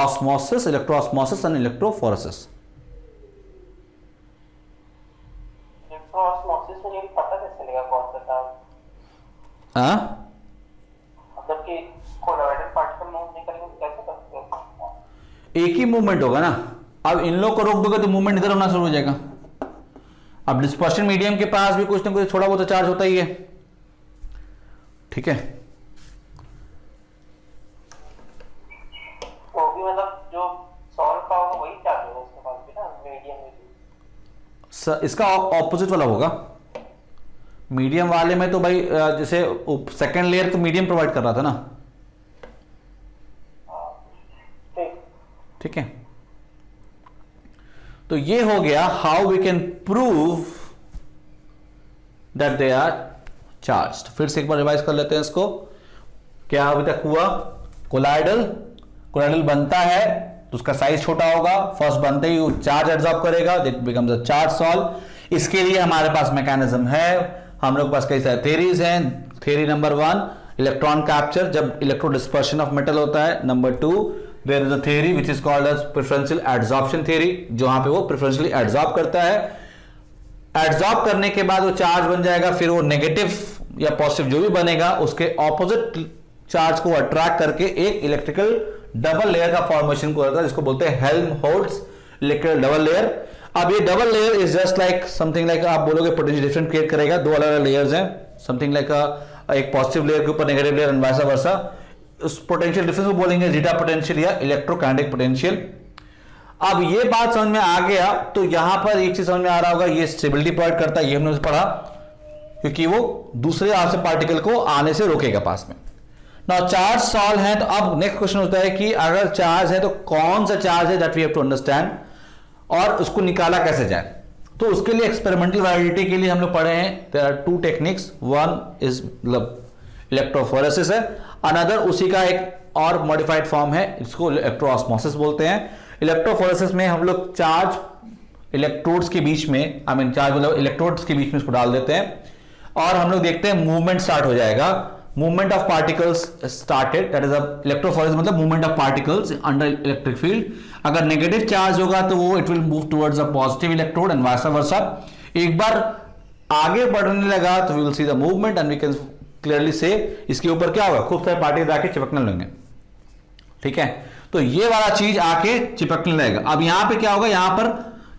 osmosis, electroosmosis and electrophoresis. हाँ, मतलब कि colloidal particle move नहीं करेंगे तो कैसे करते हैं? एक ही मूवमेंट होगा ना। अब इन लोग को रोक दोगे तो मूवमेंट इधर होना शुरू हो जाएगा। अब डिस्पर्शन मीडियम के पास भी कुछ ना कुछ थोड़ा बहुत चार्ज होता ही है, ठीक है। वो भी मतलब जो सॉल्व का होगा वही चार्ज होगा उसके पास भी ना, मीडियम में भी। इसका ऑपोजिट वाला होगा। मीडियम वाले में तो भाई जैसे सेकंड लेयर तो मीडियम प्रोवाइड कर रहा था ना, ठीक। ठीक है। तो ये हो गया how we can prove that they are charged. फिर से एक बार रिवाइज कर लेते हैं इसको। क्या अभी तक हुआ? कोलाइडल बनता है तो उसका साइज छोटा होगा, फर्स्ट बनते ही वो चार्ज एब्जॉर्ब करेगा, that becomes a charge solve. इसके लिए हमारे पास मैकेनिज्म है, हम लोग के पास कई सारे थ्योरीज हैं। थ्योरी नंबर 1 इलेक्ट्रॉन कैप्चर, जब इलेक्ट्रो डिस्पर्शन ऑफ मेटल होता है। Number 2 there is a theory which is called as preferential adsorption theory, जहां पे वो प्रेफरेंशियली एडजॉर्ब करता है। एडजॉर्ब करने के बाद वो चार्ज बन जाएगा, फिर वो नेगेटिव या पॉजिटिव जो भी बनेगा उसके ऑपोजिट चार्ज को अट्रैक्ट करके एक इलेक्ट्रिकल डबल लेयर का फॉर्मेशन को होता है, जिसको बोलते हैं हेल्महोल्ट्ज इलेक्ट्रिकल डबल लेयर। अब ये double layer is just like something like, आप बोलोगे पोटेंशियल डिफरेंट क्रिएट करेगा, दो अलग अलग लेयर्स हैं, समथिंग लाइक एक पॉजिटिव लेयर के ऊपर नेगेटिव लेयर एंड वाइस वर्सा। उस पोटेंशियल डिफरेंस को बोलेंगे जीटा पोटेंशियल या इलेक्ट्रोकाइनेटिक पोटेंशियल। अब ये बात समझ में आ गया तो यहां पर एक चीज समझ में आ रहा होगा, ये स्टेबिलिटी प्रोवाइड करता है, ये हमने पढ़ा, क्योंकि वो दूसरे आर से पार्टिकल को आने से रोकेगा पास में। नाउ चार्ज सॉल्व है, तो अब नेक्स्ट क्वेश्चन होता है कि अगर चार्ज है तो कौन सा चार्ज है, that we have to understand, और उसको निकाला कैसे जाए। तो उसके लिए एक्सपेरिमेंटल वैलिडिटी के लिए हम लोग पढ़े हैं, there are 2 techniques, one is मतलब इलेक्ट्रोफोरेसिस है, अनदर उसी का एक और मॉडिफाइड फॉर्म है, इसको इलेक्ट्रोऑस्मोसिस बोलते हैं। इलेक्ट्रोफोरेसिस में हम लोग चार्ज इलेक्ट्रोड्स के बीच में, आई मीन चार्ज मतलब इलेक्ट्रोड्स के बीच में इसको डाल देते हैं और हम लोग देखते हैं मूवमेंट स्टार्ट हो जाएगा, movement of particles started, that is electrophoresis मतलब movement of particles under electric field. अगर नेगेटिव चार्ज होगा तो वो it will move towards a positive electrode and vice versa. एक बार आगे बढ़ने लगा तो we will see the movement and we can clearly से इसके ऊपर क्या होगा, खूब सारे पार्टिकल आके चिपकने लगेंगे, ठीक है। तो ये वाला चीज आके चिपकने लगेगा। अब यहां पे क्या होगा, यहां पर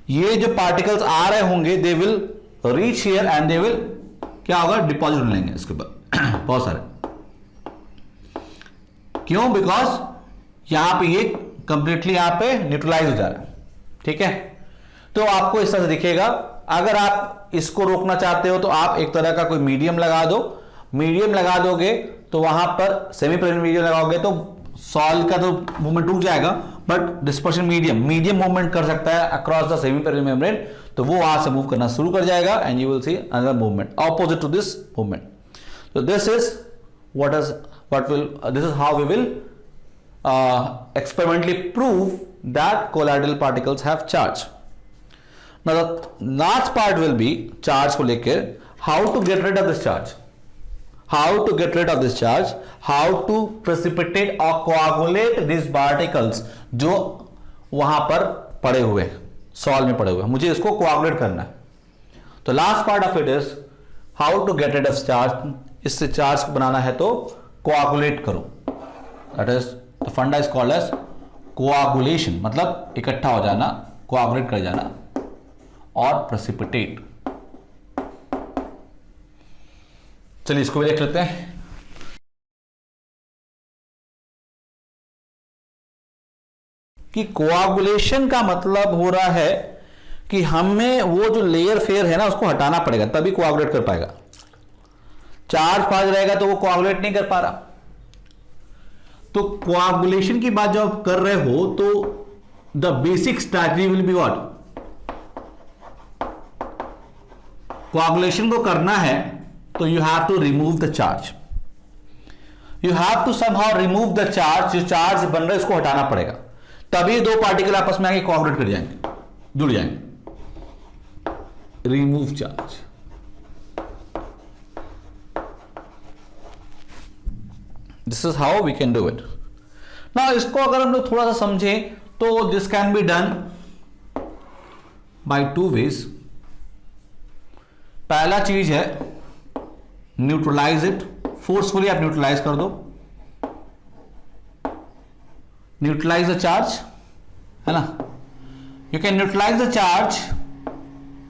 ये जो पार्टिकल्स आ रहे होंगे they will reach here and they will क्या होगा, डिपॉजिट होने लगेंगे इसके ऊपर बहुत सारे। क्यों? बिकॉज यहां पे ये कंप्लीटली यहां पे न्यूट्रलाइज हो जा रहा है, ठीक है। तो आपको इस तरह से दिखेगा। अगर आप इसको रोकना चाहते हो तो आप एक तरह का कोई मीडियम लगा दो, मीडियम लगा दोगे तो वहां पर सेमी प्रेजेंट मीडियम लगाओगे तो सॉल्व का तो मूवमेंट रुक जाएगा, बट डिस्पर्शन मीडियम मूवमेंट कर सकता है across the semi present membrane, तो वो वहां से मूव करना शुरू कर जाएगा and you will see another movement opposite to this movement. So this is this is how we will experimentally prove that colloidal particles have charge. Now the last part will be charge को लेकर how to get rid of this charge, how to precipitate or coagulate these particles जो वहां पर पड़े हुए solve में पड़े हुए, मुझे इसको coagulate करना है। तो last part of it is how to get rid of charge. इससे चार्ज बनाना है तो कोआगुलेट करो, दैट इज द फंडा इज कॉल्ड एज कोआगुलेशन, मतलब इकट्ठा हो जाना, कोआगुलेट कर जाना और प्रेसिपिटेट। चलिए इसको भी देख लेते हैं। कि कोआगुलेशन का मतलब हो रहा है कि हमें वो जो लेयर फेयर है ना उसको हटाना पड़ेगा, तभी कोआगुलेट कर पाएगा। चार्ज पास रहेगा तो वो कोआगुलेट नहीं कर पा रहा। तो कोआगुलेशन की बात जब कर रहे हो तो the basic strategy will be what, coagulation को करना है तो you have to remove the charge, you have to somehow remove the charge. जो चार्ज बन रहा है उसको हटाना पड़ेगा, तभी दो पार्टिकल आपस में आके कोआगुलेट कर जाएंगे, जुड़ जाएंगे। Remove charge, this is how we can do it. ना इसको अगर हम लोग थोड़ा सा समझें तो this can be done by 2 ways. पहला चीज है न्यूट्रलाइज इट फोर्सफुली आप न्यूट्रलाइज कर दो, न्यूट्रलाइज द चार्ज, है ना। You can neutralize the charge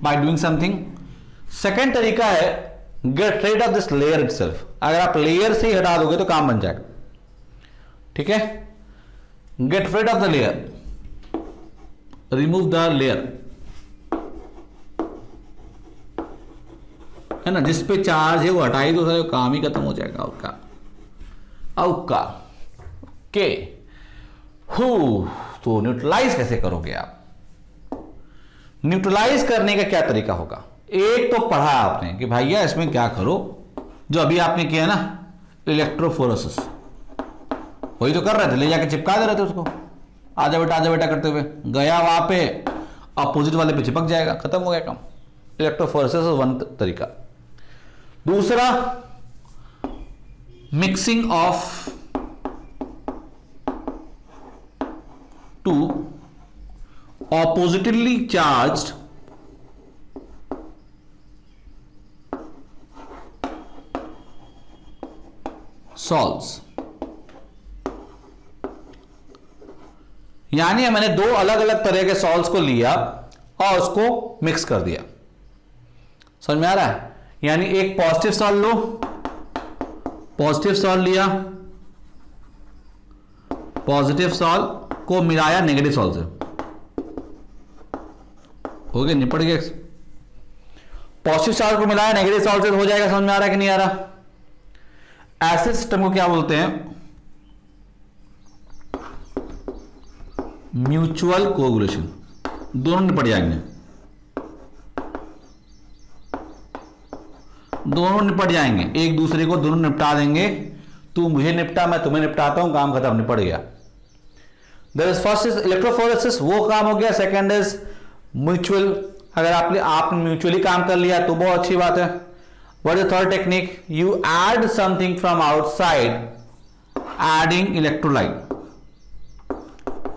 by doing something. Second तरीका है get rid of this layer itself. अगर आप लेयर से ही हटा दोगे तो काम बन जाएगा, ठीक है। Get rid of the layer, remove the layer, है ना। जिस पे चार्ज है वो हटाई दो, सारे काम ही खत्म हो जाएगा आपका। आपका के तो न्यूट्रलाइज कैसे करोगे आप? न्यूट्रलाइज करने का क्या तरीका होगा? एक तो पढ़ा आपने कि भैया इसमें क्या करो, जो अभी आपने किया ना इलेक्ट्रोफोरेसिस, वही तो कर रहे थे, ले जाके चिपका दे रहे थे उसको, आजा बेटा करते हुए, गया वहां पे अपोजिट वाले पे चिपक जाएगा, खत्म हो गया काम। इलेक्ट्रोफोरेसिस वन तरीका। दूसरा mixing of two oppositely charged salts. यानी मैंने दो अलग अलग तरह के सॉल्ट्स को लिया और उसको मिक्स कर दिया, समझ में आ रहा है। यानी एक पॉजिटिव सॉल्ट लो, पॉजिटिव सॉल्ट लिया, पॉजिटिव सॉल्ट को मिलाया नेगेटिव सॉल्ट से, हो गया, निपट गया। पॉजिटिव सॉल्ट को मिलाया नेगेटिव सॉल्ट से, हो जाएगा। समझ में आ रहा है कि नहीं आ रहा? ऐसे सिस्टम को क्या बोलते हैं? Mutual coagulation. दोनों निपट जाएंगे, दोनों निपट जाएंगे, एक दूसरे को दोनों निपटा देंगे। तू मुझे निपटा, मैं तुम्हें निपटाता हूं, काम खत्म, निपट गया। There is first is electrophoresis, वो काम हो गया। सेकंड इज म्यूचुअल, अगर आपने म्यूचुअली काम कर लिया तो बहुत अच्छी बात है। What is the third technique? You add something from outside, adding electrolyte,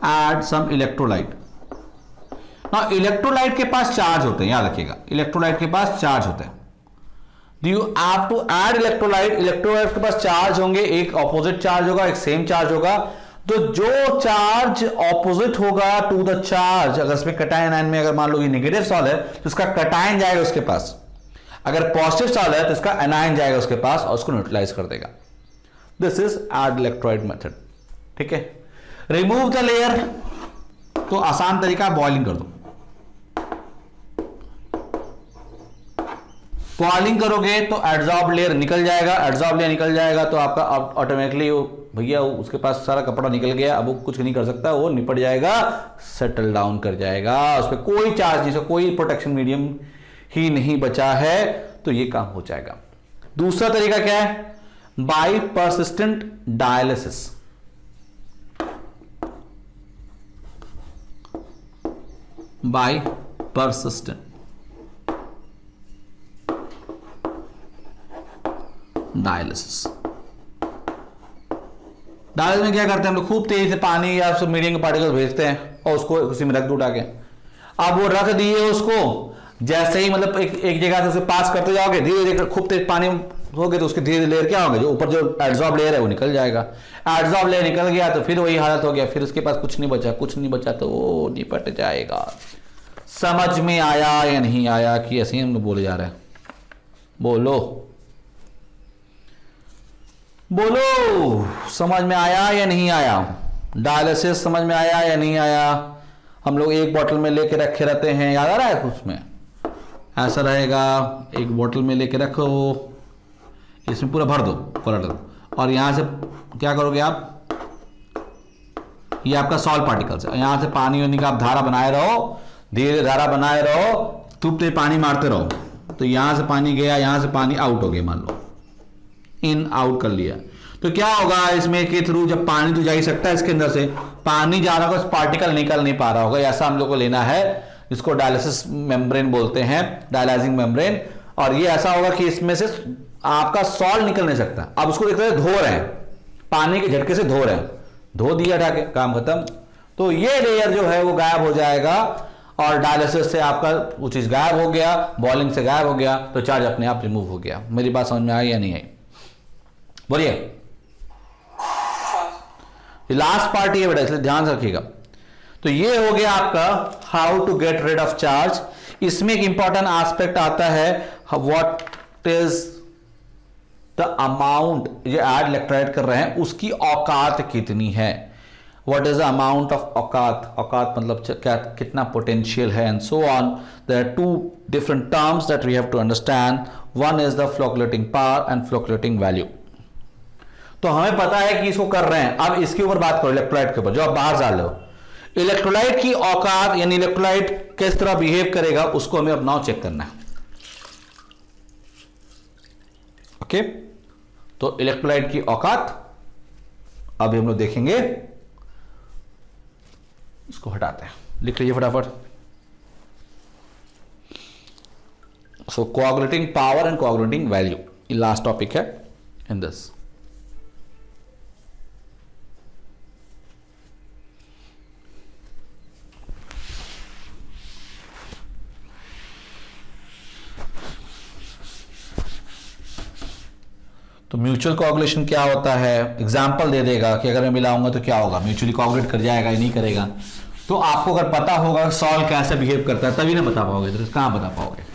add some electrolyte। now electrolyte के पास चार्ज होते हैं, याद रखिएगा, इलेक्ट्रोलाइट के पास चार्ज होते हैं। do you have to add electrolyte? Electrolyte के पास चार्ज होंगे, एक ऑपोजिट चार्ज होगा, एक सेम चार्ज होगा। तो जो चार्ज ऑपोजिट होगा टू द चार्ज, अगर इसमें कटायन आयन में अगर मान लो ये नेगेटिव सॉल है तो इसका कटायन जाएगा उसके पास, अगर पॉजिटिव सॉल है तो इसका एनायन जाएगा उसके पास और उसको न्यूट्रलाइज कर देगा। This is add electrolyte method, ठीक है। रिमूव द लेयर, तो आसान तरीका, बॉइलिंग कर दो। बॉइलिंग करोगे तो एड्सॉर्ब लेयर निकल जाएगा, एड्सॉर्ब लेयर निकल जाएगा तो आपका ऑटोमेटिकली भैया उसके पास सारा कपड़ा निकल गया, अब वो कुछ नहीं कर सकता, वो निपट जाएगा, सेटल डाउन कर जाएगा, उस पर कोई चार्ज नहीं, कोई प्रोटेक्शन मीडियम ही नहीं बचा है, तो ये काम हो जाएगा। दूसरा तरीका क्या है? By persistent dialysis. By persistent dialysis. Dialysis में क्या करते हैं हम लोग? खूब तेजी से पानी या मीडियम के पार्टिकल्स भेजते हैं और उसको उसी में रख दो उठा के। अब वो रख दिए उसको, जैसे ही मतलब एक जगह से उसे पास करते जाओगे, धीरे धीरे खूब तेज पानी हो गए तो उसके धीरे लेयर क्या होंगे, जो ऊपर जो एड्सॉर्ब लेयर है वो निकल जाएगा। एड्सॉर्ब लेयर निकल गया तो फिर वही हालत हो गया, फिर उसके पास कुछ नहीं बचा तो वो निपट जाएगा। समझ में आया या नहीं आया कि ऐसे ही हम लोग बोले जा रहे हैं? बोलो बोलो, समझ में आया या नहीं आया? डायलिसिस समझ में आया या नहीं आया? हम लोग एक बोतल में लेके रखे रहते हैं, याद आ रहा है? उसमें ऐसा रहेगा, एक बोतल में लेके रखो, इसमें पूरा भर दो, पलट दो, और यहां से क्या करोगे आप? ये आपका सॉल्ट पार्टिकल्स है, यहां से पानी वानी का आप धारा बनाए रहो, धीरे धारा बनाए रहो, तुपते पानी मारते रहो, तो यहां से पानी गया, यहां से पानी आउट हो गया, मान लो इन आउट कर लिया, तो क्या होगा इसमें के थ्रू? जब पानी तो जा ही सकता है इसके अंदर से, पानी जा रहा होगा, पार्टिकल निकल नहीं पा रहा होगा, ऐसा हम लोग को लेना है, जिसको डायलिसिस मेम्ब्रेन बोलते हैं, डायलाइजिंग मेम्ब्रेन। और ये ऐसा होगा कि इसमें से आपका सॉल्ट निकल नहीं सकता। अब उसको एक तरह से धो रहे हैं, पानी के झटके से धो रहे हैं, धो दिया हटा के, काम खत्म। तो ये लेयर जो है वो गायब हो जाएगा और डायलिसिस से आपका वो चीज गायब हो गया, बॉइलिंग से गायब हो गया, तो चार्ज अपने आप रिमूव हो गया। मेरी बात समझ में आई या नहीं आई? बोलिए। लास्ट पार्ट ये बेटा, इसलिए ध्यान से रखिएगा। तो ये हो गया आपका how to get rid of charge. इसमें एक इंपॉर्टेंट एस्पेक्ट आता है व्हाट इज द अमाउंट, ये ऐड इलेक्ट्रोलाइट कर रहे हैं उसकी औकात कितनी है, what is the amount of औकात, औकात मतलब क्या कितना पोटेंशियल है and so on. There are two different terms that we have to understand, one is the flocculating power and flocculating value. तो हमें पता है कि इसको कर रहे हैं, अब इसके ऊपर बात करो इलेक्ट्रोलाइट के ऊपर जो आप बाहर डाल रहे हो। इलेक्ट्रोलाइट की औकात यानी इलेक्ट्रोलाइट किस तरह बिहेव करेगा उसको हमें अब नाउ चेक करना है। ओके, तो इलेक्ट्रोलाइट की औकात अभी हम लोग देखेंगे। इसको हटाते हैं, लिख लीजिए फटाफट। So coagulating power and coagulating value, ये लास्ट टॉपिक है इन दिस। तो म्यूचुअल कोआगुलेशन क्या होता है, एग्जाम्पल दे देगा कि अगर मैं मिलाऊंगा तो क्या होगा, म्यूचुअली कोआगुलेट कर जाएगा या नहीं करेगा। तो आपको अगर पता होगा सॉल्ट कैसे बिहेव करता है तभी ना बता पाओगे, तो कहां बता पाओगे।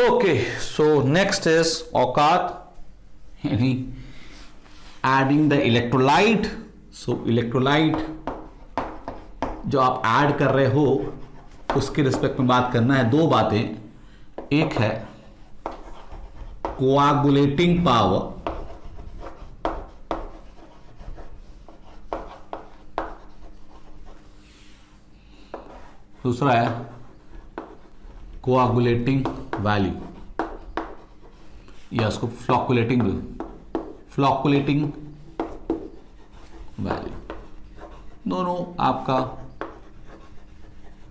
Okay, so next is औकात यानी adding the electrolyte. So electrolyte जो आप ऐड कर रहे हो उसके रिस्पेक्ट में बात करना है। दो बातें, एक है कोआगुलेटिंग पावर, दूसरा है कोआगुलेटिंग वैल्यू या उसको फ्लोकुलेटिंग वैल्यू, दोनों आपका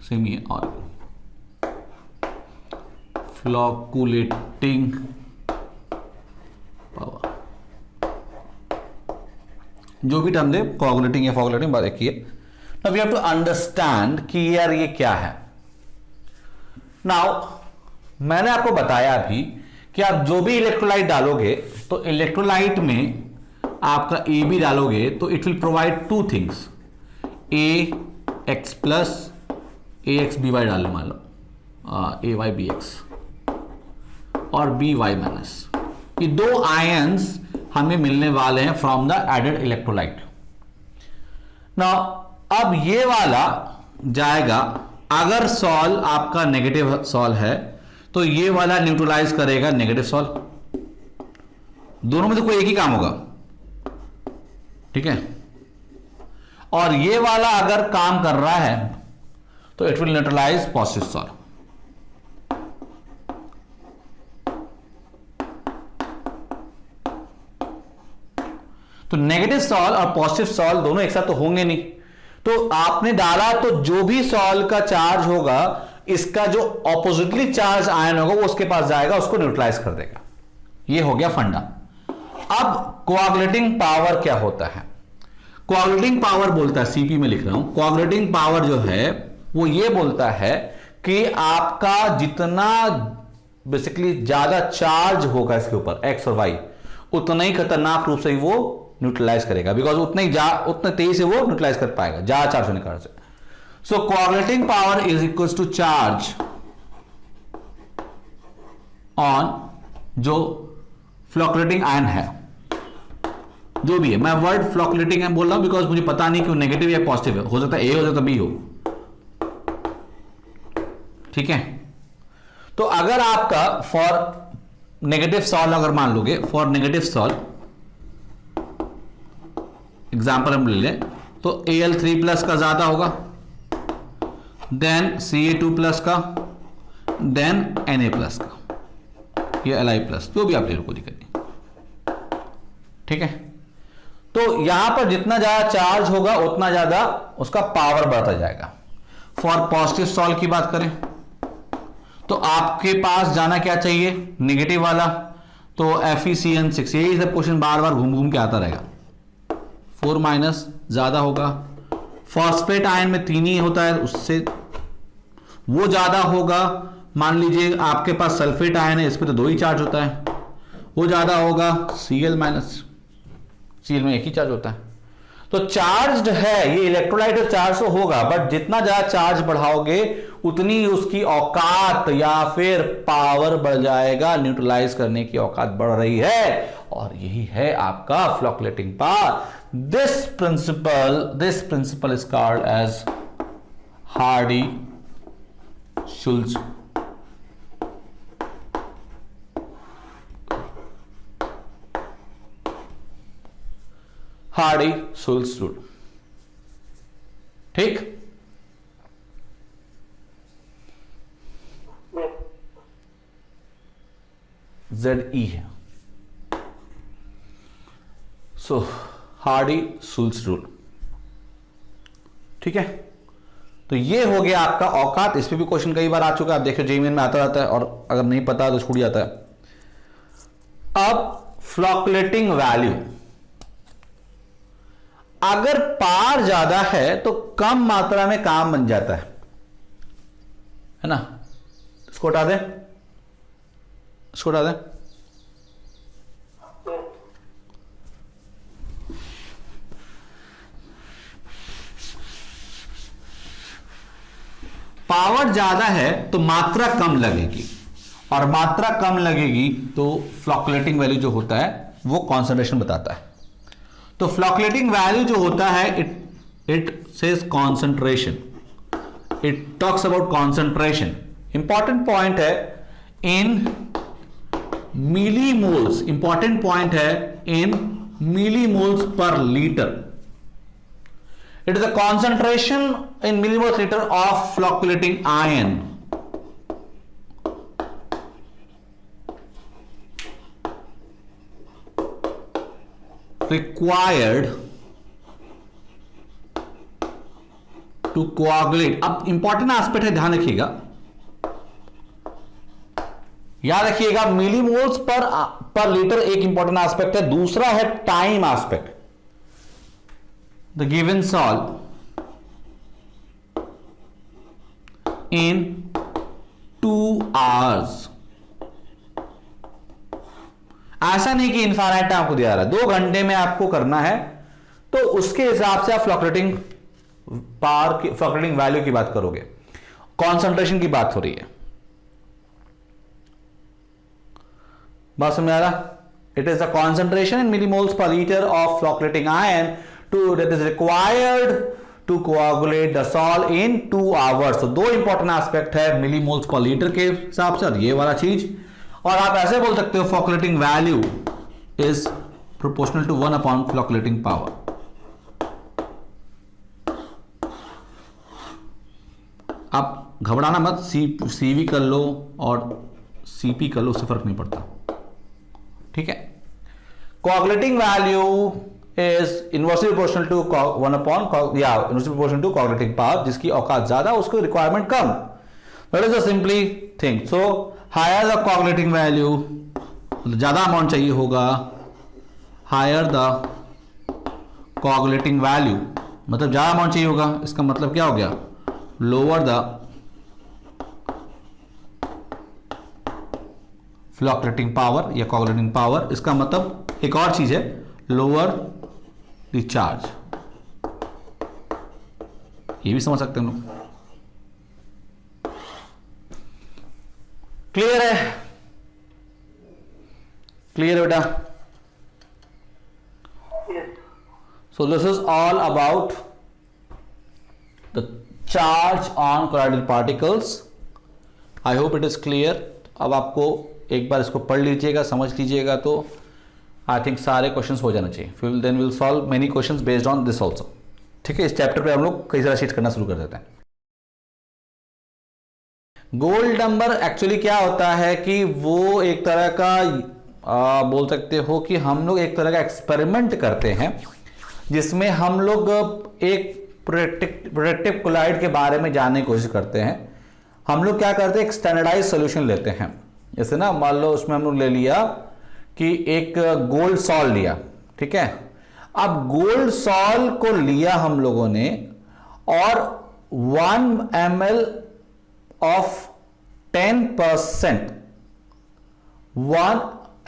सेम ही है। और फ्लोकुलेटिंग पावर जो भी टर्म दे, कोआगुलेटिंग या फ्लोकुलेटिंग बात एक ही है। Now we have to understand कि यार ये क्या है। नाउ मैंने आपको बताया अभी कि आप जो भी इलेक्ट्रोलाइट डालोगे तो इलेक्ट्रोलाइट में आपका ए बी डालोगे तो it will provide two things, A X plus A X B Y डाल लो, मान लो ए वाई बी एक्स और बी वाई माइनस। ये दो आयंस हमें मिलने वाले हैं from the added electrolyte. Now अब ये वाला जाएगा, अगर सॉल आपका नेगेटिव सॉल है तो ये वाला न्यूट्रलाइज करेगा नेगेटिव सॉल। दोनों में तो कोई एक ही काम होगा, ठीक है। और ये वाला अगर काम कर रहा है तो it will neutralize positive sol. तो नेगेटिव सॉल और पॉजिटिव सॉल दोनों एक साथ तो होंगे नहीं। तो आपने डाला तो जो भी सॉल का चार्ज होगा इसका जो ऑपोजिटली चार्ज आयन होगा वो उसके पास जाएगा, उसको न्यूट्रलाइज कर देगा। ये हो गया फंडा। अब कोआगुलेटिंग पावर क्या होता है? कोआगुलेटिंग पावर बोलता है, सीपी में लिख रहा हूं, कोआगुलेटिंग पावर जो है वो ये बोलता है कि आपका जितना बेसिकली ज्यादा चार्ज होगा इसके ऊपर एक्स और वाई, उतना ही खतरनाक रूप से वो न्यूट्रलाइज करेगा, बिकॉज उतने तेजी से वो न्यूट्रलाइज कर पाएगा ज्यादा चार्ज होने के कारण से। So coagulating power is equal to charge on जो फ्लोकुलेटिंग आयन है, जो भी है। मैं वर्ड फ्लोकुलेटिंग है बोल रहा हूं बिकॉज मुझे पता नहीं कि वो नेगेटिव या पॉजिटिव है, हो सकता है ए हो सकता है बी हो, ठीक है। तो अगर आपका फॉर नेगेटिव सॉल अगर मान लोगे, फॉर नेगेटिव सॉल एग्जाम्पल हम ले लें तो Al3 प्लस का ज्यादा होगा, देन Ca2 प्लस का, देन Na प्लस का, ये Li प्लस, जो भी आप ले लो, कोई दिक्कत नहीं, ठीक है। तो यहां पर जितना ज्यादा चार्ज होगा उतना ज्यादा उसका पावर बढ़ता जाएगा। फॉर पॉजिटिव सॉल्व की बात करें तो आपके पास जाना क्या चाहिए, नेगेटिव वाला, तो FeCN6, यही सब क्वेश्चन बार बार घूम घूम के आता रहेगा। 4 माइनस ज्यादा होगा, फॉस्फेट आयन में 3 ही होता है, उससे वो ज्यादा होगा। मान लीजिए आपके पास सल्फेट आयन है, इस पर तो 2 ही चार्ज होता है, वो ज्यादा होगा Cl माइनस, Cl में 1 ही चार्ज होता है। तो चार्ज्ड है ये इलेक्ट्रोलाइट, चार्ज तो होगा, बट जितना ज्यादा चार्ज बढ़ाओगे उतनी उसकी औकात या फिर पावर बढ़ जाएगा, न्यूट्रलाइज करने की औकात बढ़ रही है, और यही है आपका flocculating power. This principle is called as Hardy Schulze rule. ठीक, ZE है। सो हार्डी-शुल्ट्ज रूल, ठीक है। तो ये हो गया आपका औकात। इस पे भी क्वेश्चन कई बार आ चुका है, आप देखिए जेईई में आता रहता है, और अगर नहीं पता तो छूट जाता है। अब फ्लोकुलेटिंग वैल्यू, अगर पार ज्यादा है तो कम मात्रा में काम बन जाता है ना। इसको हटा दें, इसको हटा दें। पावर ज्यादा है तो मात्रा कम लगेगी, और मात्रा कम लगेगी तो फ्लोकुलेटिंग वैल्यू जो होता है वो कॉन्सेंट्रेशन बताता है। तो फ्लोकुलेटिंग वैल्यू जो होता है it says concentration, it talks about concentration. Important point है इन मिलीमोल्स, इंपॉर्टेंट पॉइंट है इन millimoles per litre. It is the concentration in millimoles litre of flocculating ion required to coagulate। अब इंपॉर्टेंट एस्पेक्ट है, ध्यान रखिएगा, याद रखिएगा, मिलीमोल्स पर लीटर एक important aspect है, दूसरा है time aspect. The given solve in 2 hours। ऐसा नहीं कि इनफाइनाइट टाइम आपको दिया रहा है, 2 घंटे में आपको करना है, तो उसके हिसाब से आप फ्लोकुलेटिंग पावर की, फ्लोकुलेटिंग वैल्यू की बात करोगे। कॉन्सेंट्रेशन की बात हो रही है, बात समझ आ रहा। It is the concentration in millimoles per litre of flocculating ion to that is required to coagulate the salt in 2 hours। तो 2 इंपॉर्टेंट एस्पेक्ट है मिलीमोल्स पर लीटर के हिसाब से, और ये वाला चीज। और आप ऐसे बोल सकते हो flocculating value is proportional to 1 upon flocculating power. आप घबराना मत, सीवी कर लो और सीपी कर लो, उससे फर्क नहीं पड़ता, ठीक है। Coagulating value is inversely proportional to 1 upon, या inversely proportional to coagulating power, जिसकी औकात ज्यादा उसको रिक्वायरमेंट कम। That is a simply thing. So higher the coagulating value, ज्यादा अमाउंट चाहिए होगा, हायर द कोआगुलेटिंग वैल्यू मतलब ज्यादा अमाउंट चाहिए होगा, इसका मतलब क्या हो गया, लोअर द फ्लोकुलेटिंग पावर या कोआगुलेटिंग पावर। इसका मतलब एक और चीज है, लोअर द चार्ज। ये भी समझ सकते हैं लोग। क्लियर है, क्लियर बेटा। So this is all about the charge on colloidal particles. I hope it is clear. अब आपको एक बार इसको पढ़ लीजिएगा, समझ लीजिएगा, तो आई थिंक सारे क्वेश्चंस हो जाना चाहिए। फिर then will solve many questions based on this also, ठीक है। इस चैप्टर पे हम लोग कई सारा शीट करना शुरू कर देते हैं। गोल्ड नंबर एक्चुअली क्या होता है कि वो एक तरह का बोल सकते हो कि हम लोग एक तरह का एक्सपेरिमेंट करते हैं जिसमें हम लोग एक प्रोटेक्टिव कोलाइड के बारे में जानने की कोशिश करते हैं। हम लोग क्या करते हैं, एक स्टैंडर्डाइज सोल्यूशन लेते हैं। जैसे ना मान लो उसमें हम लोग ले लिया कि एक गोल्ड सॉल्ट लिया, ठीक है। अब गोल्ड सॉल्ट को लिया हम लोगों ने और 1 ml ऑफ 10%, 1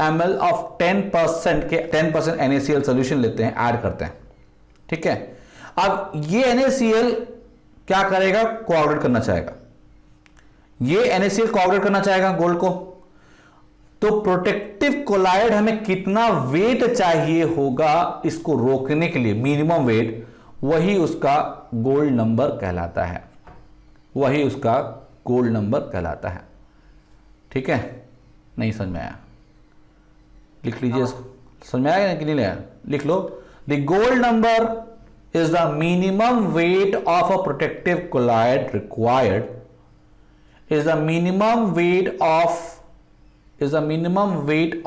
ml ऑफ 10% के 10% NaCl सोल्यूशन लेते हैं, ऐड करते हैं, ठीक है। अब ये NaCl क्या करेगा, कोआगुलेट करना चाहेगा, ये NaCl कोआगुलेट करना चाहेगा गोल्ड को। तो प्रोटेक्टिव कोलाइड हमें कितना वेट चाहिए होगा इसको रोकने के लिए, मिनिमम वेट, वही उसका गोल्ड नंबर कहलाता है, वही उसका गोल्ड नंबर कहलाता है, ठीक है। नहीं समझ में आया, लिख लीजिए इसको। समझ में आया कि नहीं आया, लिख लो। The gold number is the minimum weight of a protective colloid required, is the minimum weight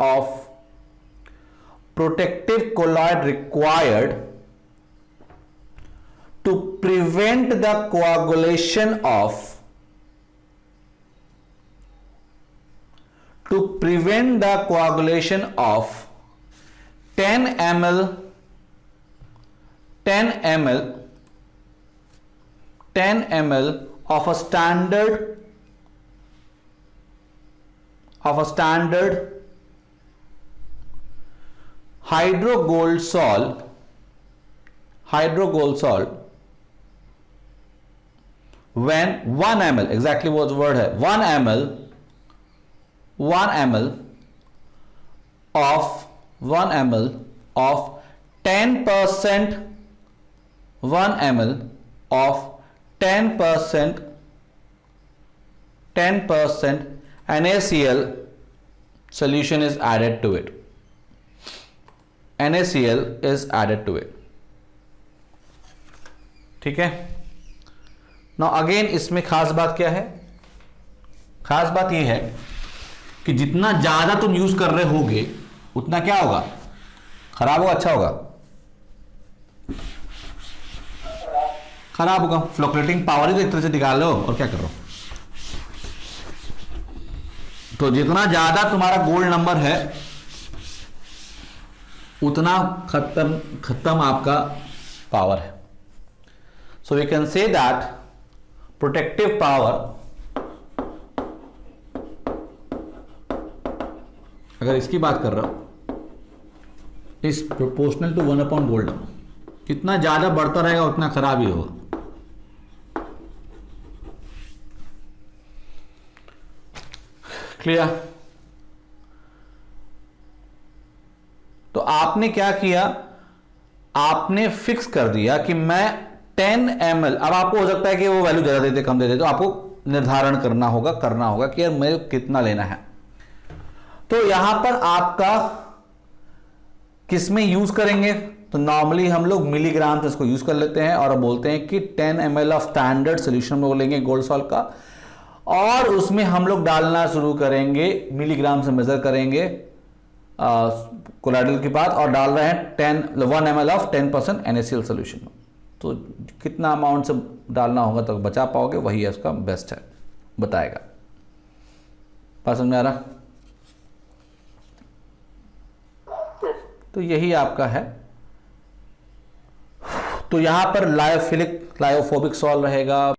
of protective colloid required to prevent the coagulation of 10 ml of a standard hydro gold salt when 1 ml, exactly what the word है, 1 ml of 10%, 1 ml of 10% NaCl solution is added to it. NaCl is added to it, ठीक है। Now again इसमें खास बात क्या है, खास बात यह है कि जितना ज्यादा तुम यूज कर रहे होगे उतना क्या होगा, खराब होगा, अच्छा होगा, खराब होगा। फ्लोक्लेटिंग पावर ही तो एक तरह से निकाल लो, और क्या करो। तो जितना ज्यादा तुम्हारा गोल्ड नंबर है उतना खत्म आपका पावर है। So we can say that protective power, अगर इसकी बात कर रहा हूं, is proportional to 1 gold number. जितना ज्यादा बढ़ता रहेगा उतना खराब ही होगा। क्लियर। तो आपने क्या किया, आपने फिक्स कर दिया कि मैं 10 ml, अब आपको हो सकता है कि वो वैल्यू ज्यादा देते कम देते, तो आपको निर्धारण करना होगा कि यार मैं कितना लेना है। तो यहां पर आपका किस में यूज करेंगे, तो नॉर्मली हम लोग मिलीग्राम से इसको यूज कर लेते हैं और बोलते हैं कि 10 ml ऑफ स्टैंडर्ड सोल्यूशन में वो लेंगे गोल्ड सॉल्ट का, और उसमें हम लोग डालना शुरू करेंगे, मिलीग्राम से मेजर करेंगे कोलाइडल के बाद, और डाल रहे हैं 1 ml ऑफ 10% NaCl सोल्यूशन में। तो कितना अमाउंट से डालना होगा तो बचा पाओगे, वही है उसका बेस्ट है, बताएगा। बात समझ में आ रहा? तो यही आपका है। तो यहां पर लायोफोबिक सॉल्ट रहेगा।